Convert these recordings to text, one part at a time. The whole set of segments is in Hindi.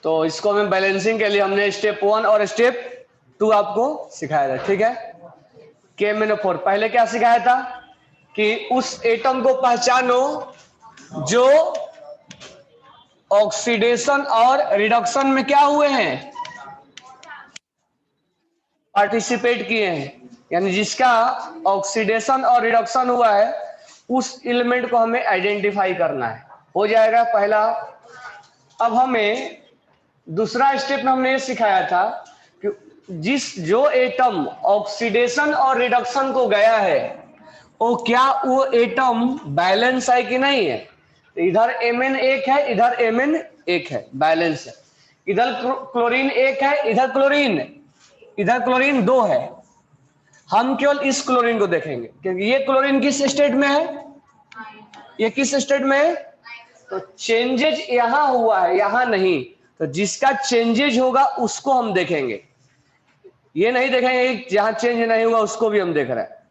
तो इसको हमें बैलेंसिंग के लिए हमने स्टेप 1 और स्टेप 2 आपको सिखाया था, ठीक है। KMnO4 पहले क्या सिखाया था कि उस एटम को पहचानो जो ऑक्सीडेशन और रिडक्शन में क्या हुए हैं, पार्टिसिपेट किए हैं, यानी जिसका ऑक्सीडेशन और रिडक्शन हुआ है उस एलिमेंट को हमें आइडेंटिफाई करना है। हो जाएगा पहला। अब हमें दूसरा स्टेप में हमने ये सिखाया था कि जो एटम ऑक्सीडेशन और रिडक्शन को गया है वो क्या वो एटम बैलेंस है कि नहीं है। तो इधर Mn एक है, इधर Mn एक है, बैलेंस है। इधर क्लोरीन एक है, इधर क्लोरीन 2 है। हम केवल इस क्लोरीन को देखेंगे क्योंकि ये क्लोरीन किस स्टेट में है, ये किस स्टेट में है, तो चेंजेज यहां हुआ है, यहां नहीं। तो जिसका चेंजेज होगा उसको हम देखेंगे, ये नहीं देखेंगे जहां चेंज नहीं हुआ उसको भी हम देख रहे हैं।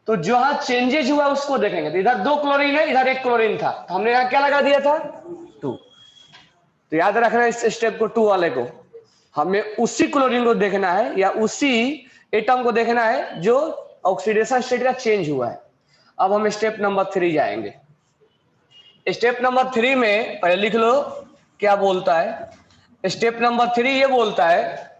तो जहां चेंजेज हुआ उसको देखेंगे। तो इधर 2 क्लोरीन है, इधर 1 क्लोरीन था, तो हमने यहां क्या लगा दिया था 2। तो याद रखना इस स्टेप को, 2 वाले को हमें उसी क्लोरीन को देखना है या उसी एटम को देखना है जो ऑक्सीडेशन स्टेट का चेंज हुआ है। अब हम स्टेप नंबर 3 जाएंगे। स्टेप नंबर 3 में पहले लिख लो क्या बोलता है। स्टेप नंबर 3 ये बोलता है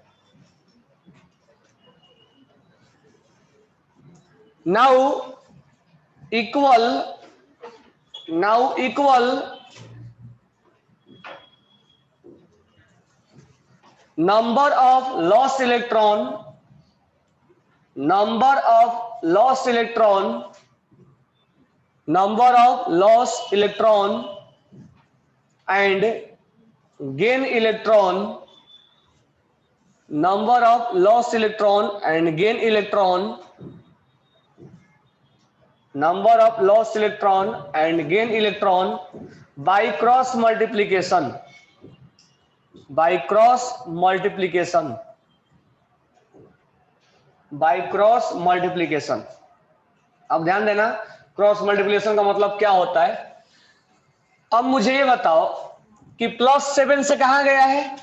now equal number of lost electron and gain electron, number of lost electron and gain electron, number of lost electron and gain electron by cross multiplication, by cross multiplication. अब ध्यान देना क्रॉस मल्टीप्लिकेशन का मतलब क्या होता है। अब मुझे ये बताओ कि +7 से कहां गया है,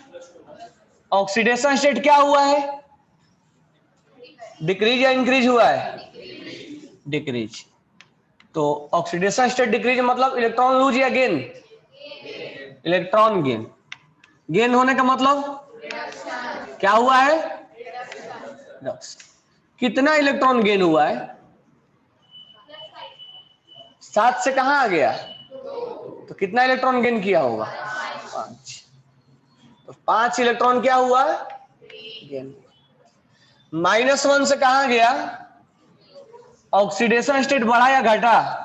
ऑक्सीडेशन स्टेट क्या हुआ है, डिक्रीज या इंक्रीज हुआ है, डिक्रीज। तो ऑक्सीडेशन स्टेट डिक्रीज मतलब इलेक्ट्रॉन लूज या गेन, इलेक्ट्रॉन गेन। गेन होने का मतलब क्या हुआ है, रिडक्शन। कितना इलेक्ट्रॉन गेन हुआ है, 7 से कहां आ गया, तो कितना इलेक्ट्रॉन गेन किया होगा, 5। तो 5 इलेक्ट्रॉन क्या हुआ, गेन। -1 से कहां गया, ऑक्सीडेशन स्टेट बढ़ा या घटा,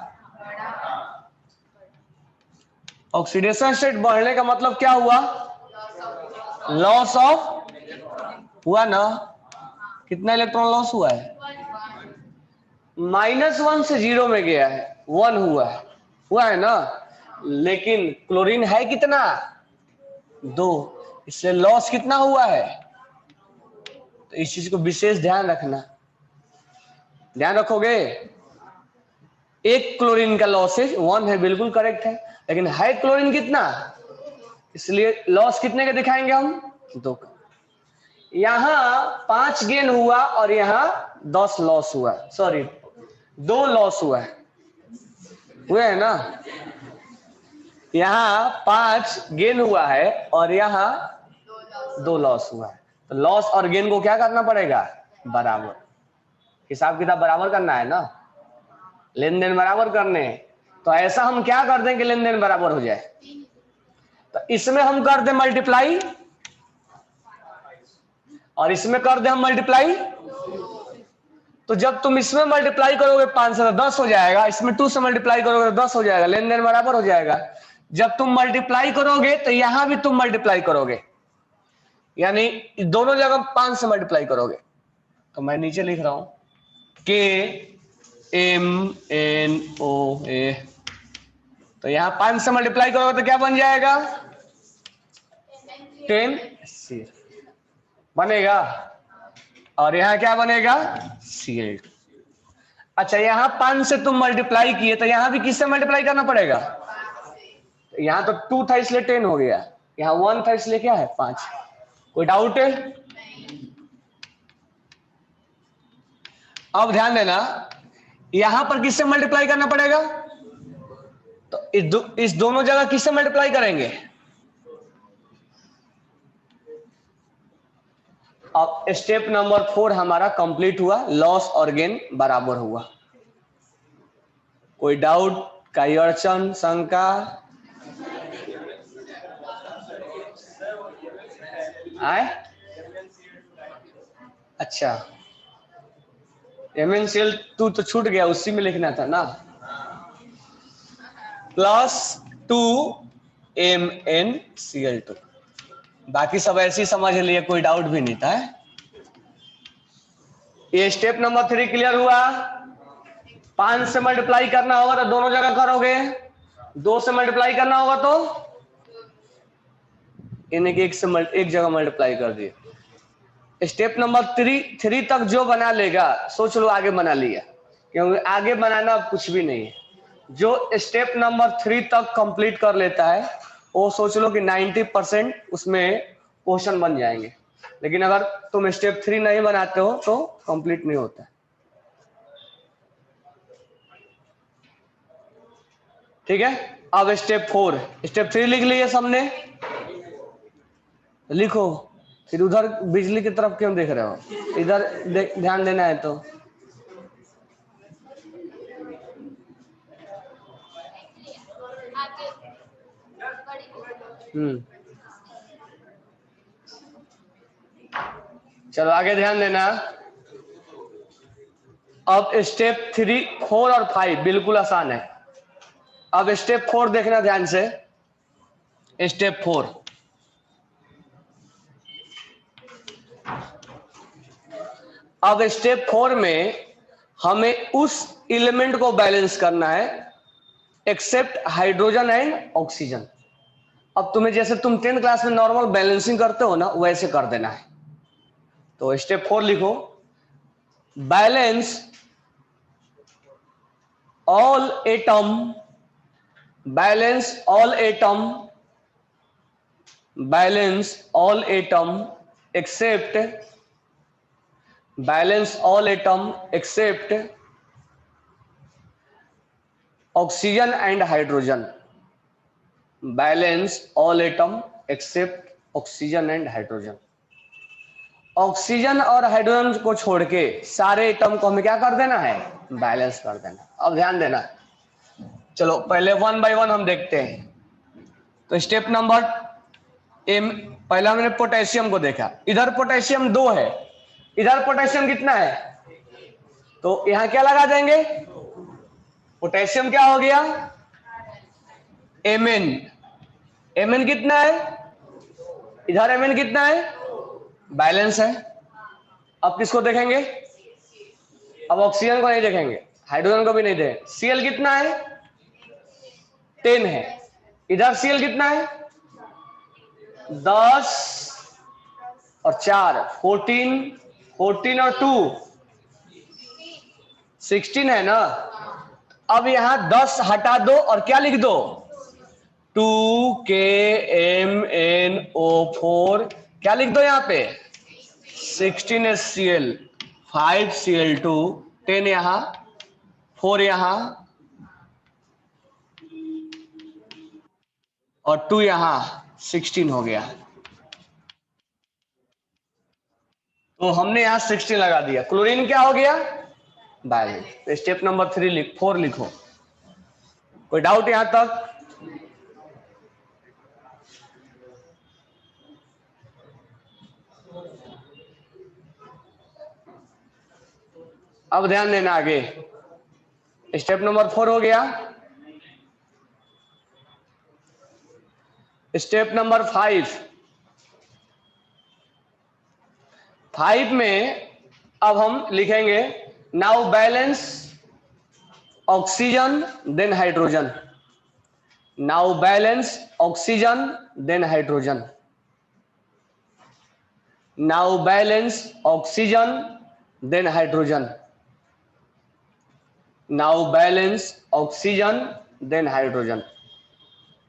ऑक्सीडेशन स्टेट बढ़ने का मतलब क्या हुआ, लॉस ऑफ हुआ ना। कितना इलेक्ट्रॉन लॉस हुआ है, -1 से 0 में गया है, 1 हुआ है ना। लेकिन क्लोरीन है कितना, 2, इससे लॉस कितना हुआ है। तो इस चीज को विशेष ध्यान रखना, ध्यान रखोगे। एक क्लोरीन का लॉसेज 1 है, बिल्कुल करेक्ट है, लेकिन है क्लोरीन कितना, इसलिए लॉस कितने का दिखाएंगे हम, 2 का। यहां 5 गेन हुआ और यहां 10 लॉस हुआ, सॉरी 2 लॉस हुआ है, हुए है ना। यहां 5 गेन हुआ है और यहां 2 लॉस हुआ है। तो लॉस और गेन को क्या करना पड़ेगा, बराबर, हिसाब किताब बराबर करना है ना, लेन देन बराबर करने हैं। तो ऐसा हम क्या कर दें कि लेन देन बराबर हो जाए। तो इसमें हम कर दें मल्टीप्लाई और इसमें कर दें हम मल्टीप्लाई। तो जब तुम इसमें मल्टीप्लाई करोगे 5 से तो 10 हो जाएगा, इसमें 2 से मल्टीप्लाई करोगे तो 10 हो जाएगा, लेन देन बराबर हो जाएगा। जब तुम मल्टीप्लाई करोगे तो यहां भी तुम मल्टीप्लाई करोगे, यानी दोनों जगह 5 से मल्टीप्लाई करोगे। तो मैं नीचे लिख रहा हूं KMnO। तो यहां 5 से मल्टीप्लाई करोगे तो क्या बन जाएगा, 10 बनेगा, और यहां क्या बनेगा, Cl। अच्छा, यहां 5 से तुम मल्टीप्लाई किए तो यहां भी किससे मल्टीप्लाई करना पड़ेगा, तो यहां तो 2 था इसलिए 10 हो गया, यहाँ 1 था इसलिए क्या है 5। कोई डाउट है? अब ध्यान देना, यहां पर किससे मल्टीप्लाई करना पड़ेगा? तो इस दोनों जगह किससे मल्टीप्लाई करेंगे? अब स्टेप नंबर 4 हमारा कंप्लीट हुआ, लॉस और गेन बराबर हुआ। कोई डाउट, कोई अड़चन, शंका? आए? अच्छा, MnCl टू तो छूट गया, उसी में लिखना था ना, +2 MnCl2। बाकी सब ऐसी समझ लिए, कोई डाउट भी नहीं था। ये स्टेप नंबर 3 क्लियर हुआ। 5 से मल्टीप्लाई करना होगा तो दोनों जगह करोगे, 2 से मल्टीप्लाई करना होगा तो इन्हें एक जगह मल्टीप्लाई कर दिए। स्टेप नंबर 3 तक जो बना लेगा, सोच लो आगे बना लिया, क्योंकि आगे बनाना कुछ भी नहीं है। जो स्टेप नंबर 3 तक कंप्लीट कर लेता है वो सोच लो कि 90% उसमें क्वेश्चन बन जाएंगे। लेकिन अगर तुम स्टेप 3 नहीं बनाते हो तो कंप्लीट नहीं होता। ठीक है, अब स्टेप 4, स्टेप 3 लिख लिए सबने? लिखो, फिर उधर बिजली की तरफ क्यों देख रहे हो? इधर ध्यान देना है तो। चलो आगे ध्यान देना। अब स्टेप 3, 4 और 5 बिल्कुल आसान है। अब स्टेप 4 देखना ध्यान से। स्टेप 4, अब स्टेप 4 में हमें उस एलिमेंट को बैलेंस करना है एक्सेप्ट हाइड्रोजन एंड ऑक्सीजन। अब तुम्हें जैसे तुम 10th क्लास में नॉर्मल बैलेंसिंग करते हो ना, वैसे कर देना है। तो स्टेप 4 लिखो, balance all atom, balance all atom, balance all atom except, balance all atom except oxygen and hydrogen, balance all atom except oxygen and hydrogen. Oxygen और हाइड्रोजन को छोड़ के सारे एटम को हमें क्या कर देना है? बैलेंस कर देना। अब ध्यान देना, चलो पहले 1 बाय 1 हम देखते हैं। तो स्टेप नंबर एम, पहला हमने पोटेशियम को देखा, इधर पोटेशियम 2 है, इधर पोटेशियम कितना है? तो यहां क्या लगा देंगे? पोटेशियम क्या हो गया? Mn। Mn कितना है? इधर Mn कितना है? बैलेंस है। अब किसको देखेंगे? अब ऑक्सीजन को नहीं देखेंगे, हाइड्रोजन को भी नहीं देखेंगे। Cl कितना है? 10 है। इधर Cl कितना है? 10 और 4 14, 14 और 2 16 है ना। अब यहां 10 हटा दो और क्या लिख दो? 2KMnO4, क्या लिख दो यहां पे? 16HCl, 5Cl2, 10 यहां, 4 यहां और 2 यहां, 16 हो गया। तो हमने यहां 16 लगा दिया। क्लोरीन क्या हो गया? बैलेंस। स्टेप नंबर 4 लिखो। कोई डाउट यहां तक? अब ध्यान देना आगे। स्टेप नंबर 4 हो गया। स्टेप नंबर 5 में अब हम लिखेंगे now balance oxygen then hydrogen, now balance oxygen then hydrogen, now balance oxygen then hydrogen, now balance oxygen then hydrogen.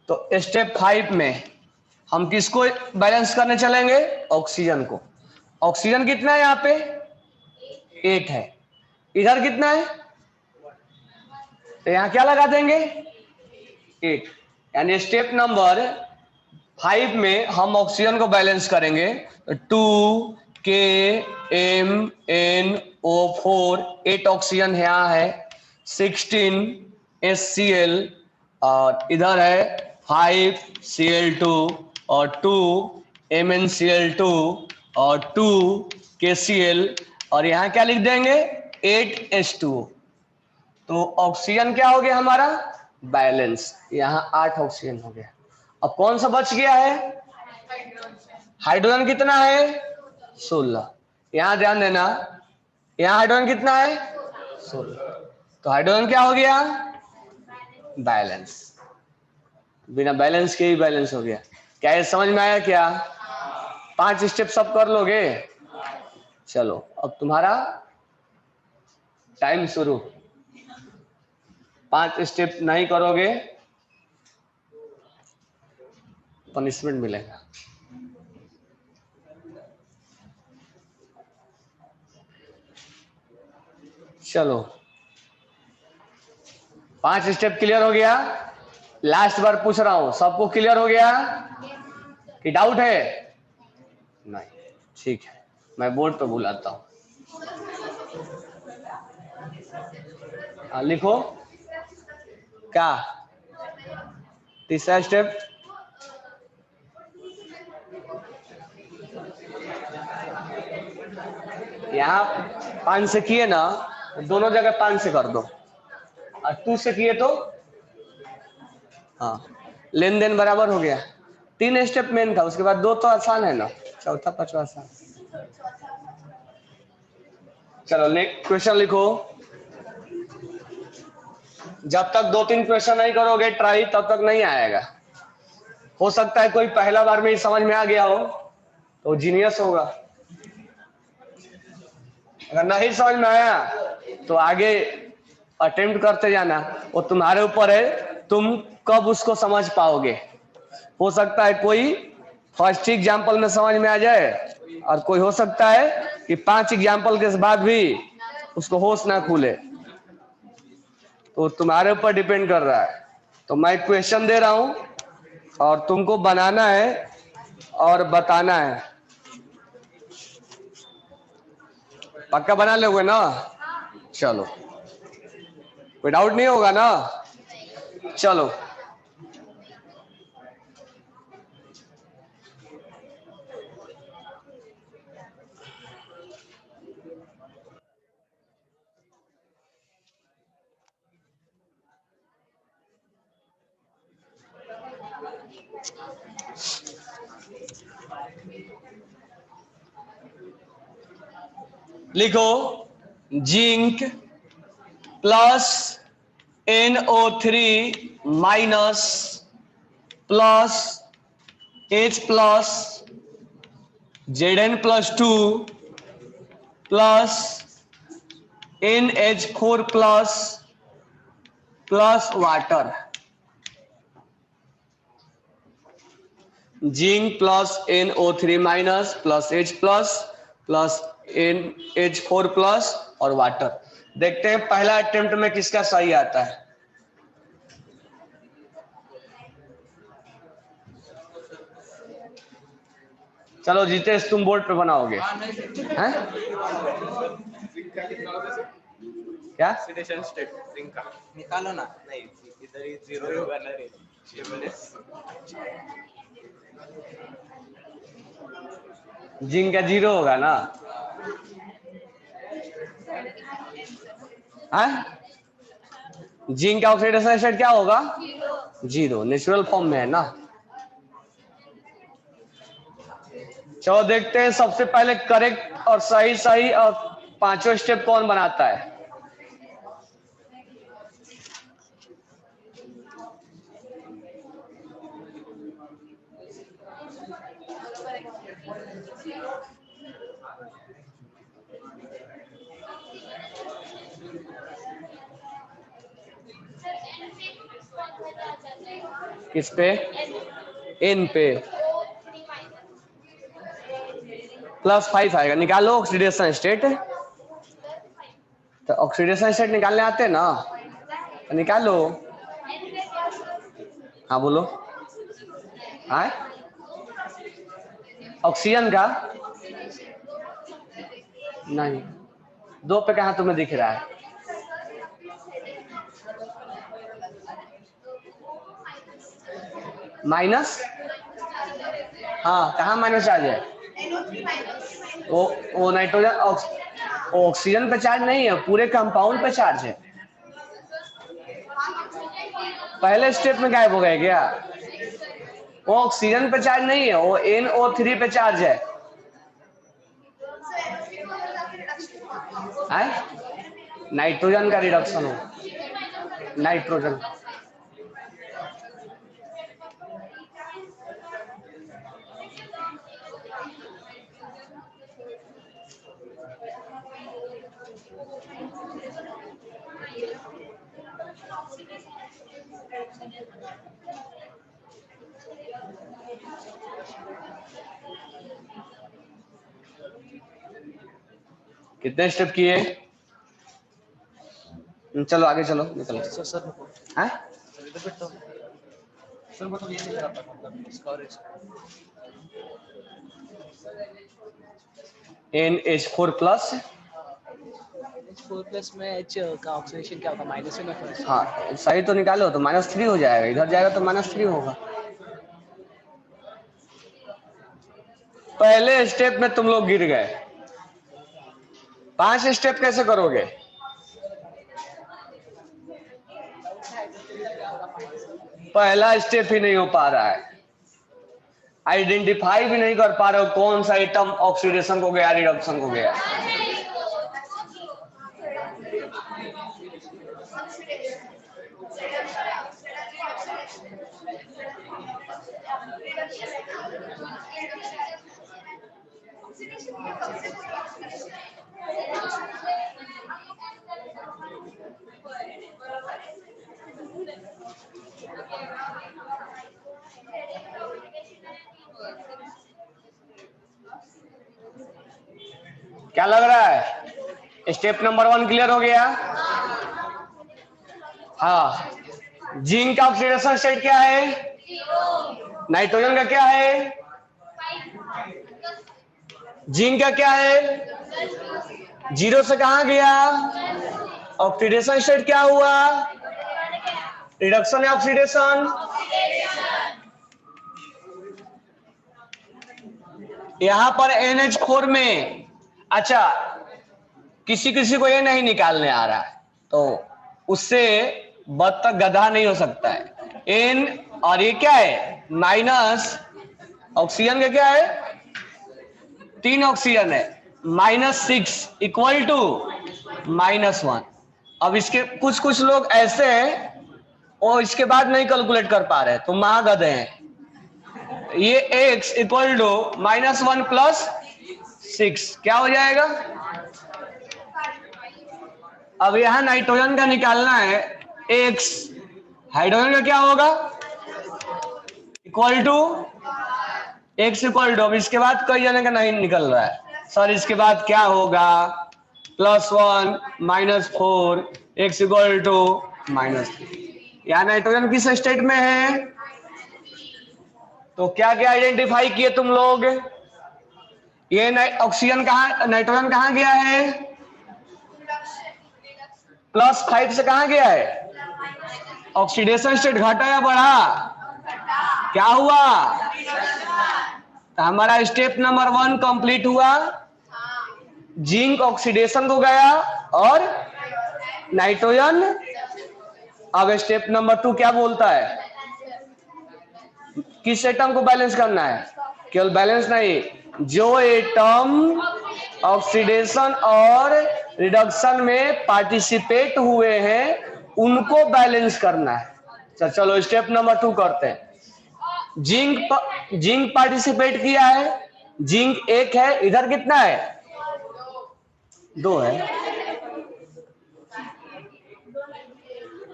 तो स्टेप 5 में हम किसको बैलेंस करने चलेंगे? ऑक्सीजन को। ऑक्सीजन कितना है यहाँ पे? 8 है। इधर कितना है? तो यहाँ क्या लगा देंगे? 8। यानी स्टेप नंबर 5 में हम ऑक्सीजन को बैलेंस करेंगे। 2KMnO4 8 ऑक्सीजन यहाँ है, 16 HCl और इधर है 5Cl2 और 2 MnCl2 और 2 KCl और यहाँ क्या लिख देंगे? 8H2O। तो ऑक्सीजन क्या हो गया हमारा? बैलेंस। यहाँ 8 ऑक्सीजन हो गया। अब कौन सा बच गया है? हाइड्रोजन कितना है? 16। यहां ध्यान देना, यहां हाइड्रोजन कितना है? 16। तो हाइड्रोजन क्या हो गया? बैलेंस। बिना बैलेंस के ही बैलेंस हो गया। क्या ये समझ में आया क्या? 5 स्टेप सब कर लोगे? चलो अब तुम्हारा टाइम शुरू। 5 स्टेप नहीं करोगे पनिशमेंट मिलेगा। चलो 5 स्टेप क्लियर हो गया। लास्ट बार पूछ रहा हूं, सबको क्लियर हो गया कि डाउट है? नहीं, ठीक है, मैं बोर्ड पे बुलाता हूं। लिखो क्या? तीसरा स्टेप यहाँ 5 से किए ना, दोनों जगह 5 से कर दो और 2 से किए तो हाँ, लेन देन बराबर हो गया। 3 स्टेप मेन था, उसके बाद 2 तो आसान है ना, चौथा पांचवा आसान। चलो नेक्स्ट क्वेश्चन लिखो। जब तक 2-3 क्वेश्चन नहीं करोगे ट्राई, तब तक नहीं आएगा। हो सकता है कोई पहला बार में ही समझ में आ गया हो तो जीनियस होगा। अगर नहीं समझ में आया तो आगे अटेम्प्ट करते जाना, वो तुम्हारे ऊपर है, तुम कब उसको समझ पाओगे। हो सकता है कोई फर्स्ट एग्जाम्पल में समझ में आ जाए और कोई हो सकता है कि 5 एग्जाम्पल के बाद भी उसको होश ना खुले, तो तुम्हारे ऊपर डिपेंड कर रहा है। तो मैं क्वेश्चन दे रहा हूं और तुमको बनाना है और बताना है। पक्का बना लोगे ना? चलो कोई डाउट नहीं होगा ना? चलो लिखो zinc plus NO3 minus plus H plus Zn+2 plus NH4 plus plus water. Zinc plus NO3 minus plus H plus plus NH4 plus और वाटर। देखते हैं पहला अटेम्प्ट में किसका सही आता है। चलो जीतेश, तुम बोर्ड पे बनाओगे हैं? क्या निकालो ना? नहीं, इधर ही 0 होगा ना रे। जिंक का 0 होगा ना? जिंक का ऑक्सीडेशन स्टेट क्या होगा? 0। नेचुरल फॉर्म में है ना। चलो देखते हैं सबसे पहले करेक्ट और सही सही और पांचों स्टेप कौन बनाता है। किस पे? एन पे। +5 आएगा। निकालो ऑक्सीडेशन स्टेट। तो ऑक्सीडेशन स्टेट निकालने आते हैं ना, तो निकालो। हाँ बोलो। हाँ ऑक्सीजन का नहीं, 2 पे कहा तुम्हें दिख रहा है? माइनस, हाँ कहाँ माइनस चार्ज है? वो नाइट्रोजन ऑक्सीजन पे चार्ज नहीं है, पूरे कंपाउंड पे चार्ज है। पहले स्टेप में गायब हो गए क्या? वो ऑक्सीजन पे चार्ज नहीं है, वो NO3 पे चार्ज है। नाइट्रोजन का रिडक्शन हो, नाइट्रोजन। कितने स्टेप किए? चलो आगे चलो, निकलो। सर हाँ सर मतलब ये नहीं करा था, मतलब स्टोरेज NH4 प्लस। H4+ में H का ऑक्सीडेशन क्या होगा? माइनस में प्लस। हाँ सही तो निकालो, तो -3 हो जाएगा, इधर जाएगा तो -3 होगा। पहले स्टेप में तुम लोग गिर गए, 5 स्टेप कैसे करोगे? पहला स्टेप ही नहीं हो पा रहा है, आइडेंटिफाई भी नहीं कर पा रहे हो कौन सा आइटम ऑक्सीडेशन को गया, रिडक्शन को गया। क्या लग रहा है? स्टेप नंबर 1 क्लियर हो गया? हाँ, जिंक का ऑक्सीडेशन स्टेट क्या है? नाइट्रोजन का क्या है? जिंक का क्या है? 0 से कहां गया? ऑक्सीडेशन स्टेट क्या हुआ? रिडक्शन या ऑक्सीडेशन? यहां पर NH4 में, अच्छा किसी किसी को ये नहीं निकालने आ रहा है, तो उससे बत्तख गधा नहीं हो सकता है। N और ये क्या है? माइनस ऑक्सीजन का क्या है? 3 ऑक्सीजन है, -6 इक्वल टू -1। अब इसके कुछ कुछ लोग ऐसे हैं और इसके बाद नहीं कैलकुलेट कर पा रहे, तो महागधे हैं। ये x इक्वल टू -1 प्लस 6 क्या हो जाएगा? अब यहां नाइट्रोजन का निकालना है, x हाइड्रोजन का क्या होगा? Equal to x equal to, अब इसके बाद कई जने का नहीं निकल रहा है सर, इसके बाद क्या होगा? +1 -4 x इक्वल टू -3। यहाँ नाइट्रोजन किस स्टेट में है? तो क्या क्या आइडेंटिफाई किए तुम लोग? ये ऑक्सीजन कहाँ, नाइट्रोजन कहाँ गया है? +5 से कहां गया है? ऑक्सीडेशन स्टेट घटा या बढ़ा? क्या हुआ? तो हमारा स्टेप नंबर 1 कंप्लीट हुआ, जिंक ऑक्सीडेशन को गया और नाइट्रोजन। अब स्टेप नंबर 2 क्या बोलता है? किस एटम को बैलेंस करना है? केवल बैलेंस नहीं, जो एटम ऑक्सीडेशन और रिडक्शन में पार्टिसिपेट हुए हैं उनको बैलेंस करना है। चलो स्टेप नंबर 2 करते हैं। जिंक पार्टिसिपेट किया है, जिंक 1 है, इधर कितना है? 2 है।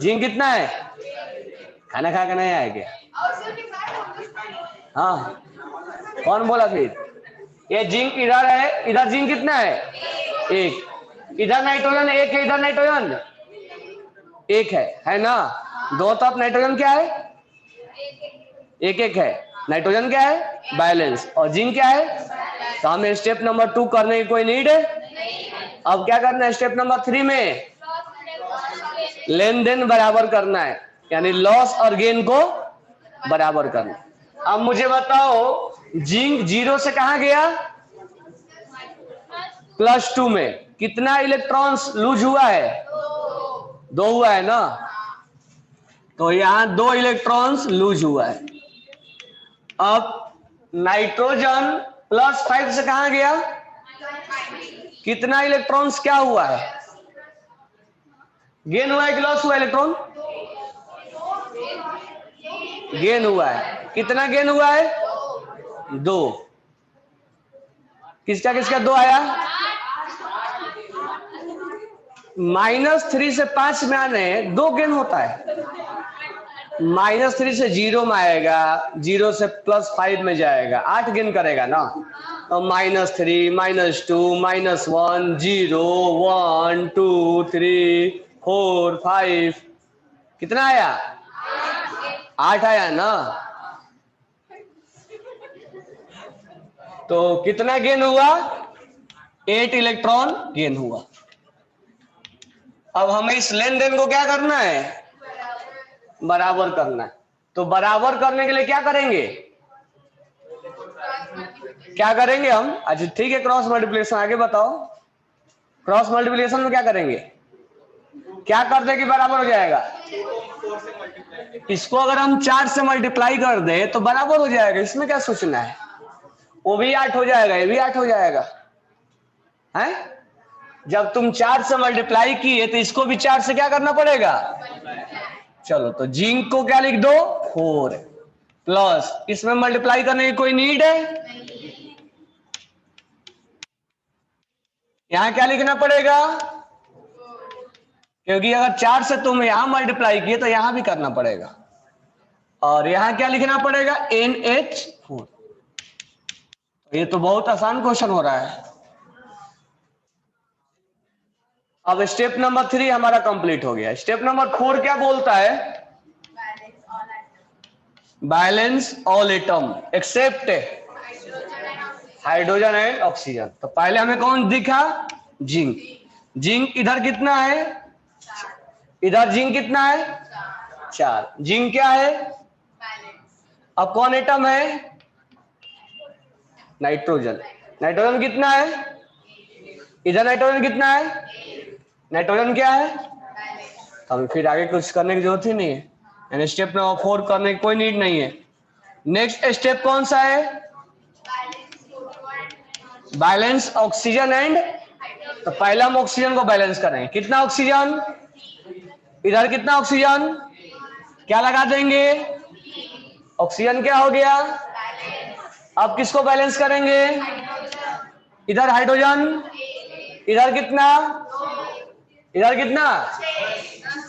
जिंक कितना है? खाना खा के नहीं आए क्या? हाँ कौन बोला फिर? ये जिंक इधर है, इधर जिंक कितना है? एक। इधर नाइट्रोजन एक है, इधर नाइट्रोजन एक है ना? दो तरफ नाइट्रोजन क्या है? एक एक है। नाइट्रोजन क्या है? बैलेंस। और जिंक क्या है? तो हमें स्टेप नंबर 2 करने की कोई नीड है? अब क्या करना है स्टेप नंबर 3 में? लेन देन बराबर करना है, यानी लॉस और गेन को बराबर करना। अब मुझे बताओ जिंक 0 से कहां गया? +2 में। कितना इलेक्ट्रॉन्स लूज हुआ है? 2 हुआ है ना? तो यहां 2 इलेक्ट्रॉन्स लूज हुआ है। अब नाइट्रोजन +5 से कहां गया? कितना इलेक्ट्रॉन्स क्या हुआ है? गेन हुआ है कि लॉस हुआ इलेक्ट्रॉन? गेन हुआ है। कितना गेन हुआ है? 2। किसका किसका 2 आया? -3 से 5 में आने 2 गेन होता है। -3 से 0 में आएगा, 0 से +5 में जाएगा, 8 गेन करेगा ना। तो -3, -2, -1, 0, 1, 2, 3, 4, 5, कितना आया? 8 आया ना। तो कितना गेन हुआ? 8 इलेक्ट्रॉन गेन हुआ। अब हमें इस लेन देन को क्या करना है? बराबर करना है। तो बराबर करने के लिए क्या करेंगे? क्या करेंगे हम? अच्छा ठीक है, क्रॉस मल्टीप्लिकेशन। आगे बताओ, क्रॉस मल्टीप्लिकेशन में क्या करेंगे? क्या कर दे कि बराबर हो जाएगा? इसको अगर हम 4 से मल्टीप्लाई कर दे तो बराबर हो जाएगा, इसमें क्या सोचना है? वो भी 8 हो जाएगा, ये भी 8 हो जाएगा है? जब तुम 4 से मल्टीप्लाई किए तो इसको भी 4 से क्या करना पड़ेगा? चलो तो जिंक को क्या लिख दो? 4 प्लस, इसमें मल्टीप्लाई करने की कोई नीड है? यहां क्या लिखना पड़ेगा? क्योंकि अगर 4 से तुम यहां मल्टीप्लाई किए तो यहां भी करना पड़ेगा। और यहां क्या लिखना पड़ेगा? NH4। ये तो बहुत आसान क्वेश्चन हो रहा है। अब स्टेप नंबर 3 हमारा कंप्लीट हो गया। स्टेप नंबर 4 क्या बोलता है? Balance all atom except hydrogen and oxygen. तो पहले हमें कौन दिखा? जिंक। जिंक इधर कितना है? इधर जिंक कितना है? 4। जिंक क्या है? अब कौन एटम है? नाइट्रोजन। नाइट्रोजन कितना है? इधर नाइट्रोजन कितना है? नाइट्रोजन क्या है? तो फिर आगे कुछ करने की जरूरत ही नहीं है, यानी स्टेप नंबर 4 करने की कोई नीड नहीं है। नेक्स्ट स्टेप कौन सा है? Balance oxygen and. तो पहले हम ऑक्सीजन को बैलेंस करेंगे। कितना ऑक्सीजन? इधर कितना ऑक्सीजन? क्या लगा देंगे? ऑक्सीजन क्या हो गया? अब किसको बैलेंस करेंगे? इधर हाइड्रोजन। इधर कितना? इधर कितना?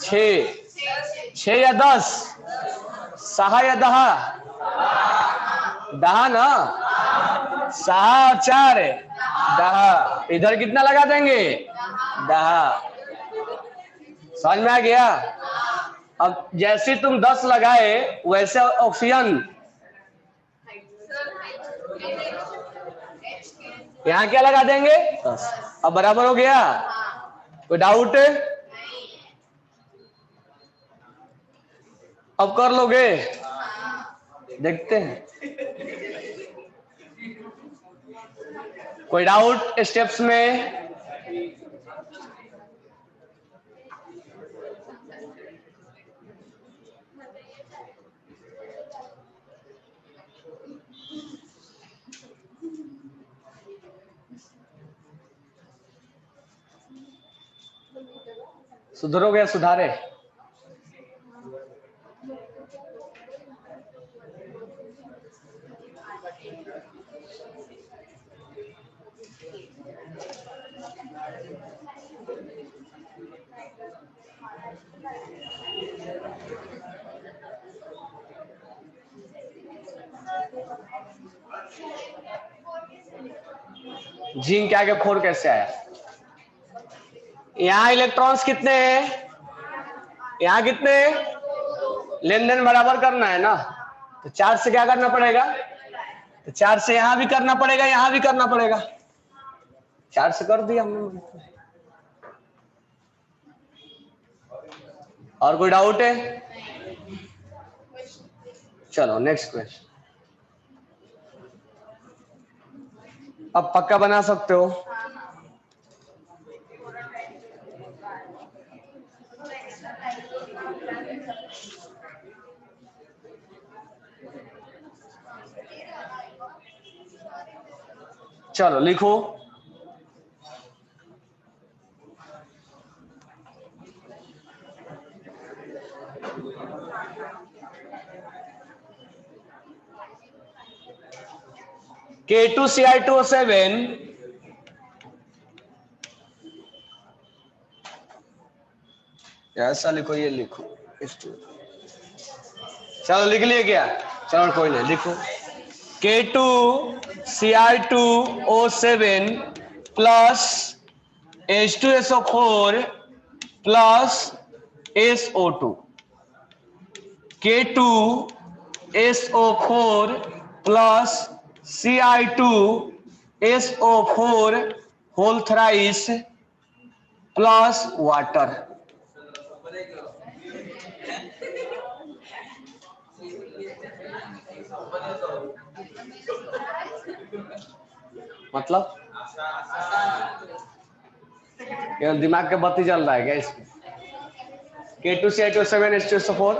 6। 6 या 10? 6 या 10? 10 ना। 6 और 4 10। इधर कितना लगा देंगे? 10। समझ में आ गया? अब जैसे तुम 10 लगाए वैसे ऑक्सीजन यहाँ क्या लगा देंगे? 10। अब बराबर हो गया? कोई डाउट? अब कर लोगे? देखते हैं। कोई डाउट स्टेप्स में? सुधरोगे या सुधारे? जिंक के आगे 4 कैसे आया? यहाँ इलेक्ट्रॉन्स कितने हैं? यहाँ कितने? लेन देन बराबर करना है ना, तो 4 से क्या करना पड़ेगा? तो 4 से यहां भी करना पड़ेगा, यहां भी करना पड़ेगा। 4 से कर दिया हमने। और कोई डाउट है? चलो नेक्स्ट क्वेश्चन। अब पक्का बना सकते हो। चलो लिखो। K2Cl2O7 ऐसा लिखो, ये लिखो। चलो लिख लिए क्या? चलो कोई नहीं, लिखो। K2Cl2O7 plus H2SO4 plus SO2। K2SO4 plus Ci2SO4 whole thrice plus water. मतलब केवल दिमाग के बत्ती जल रहा है क्या इसमें? K2Cl2O7 H2SO4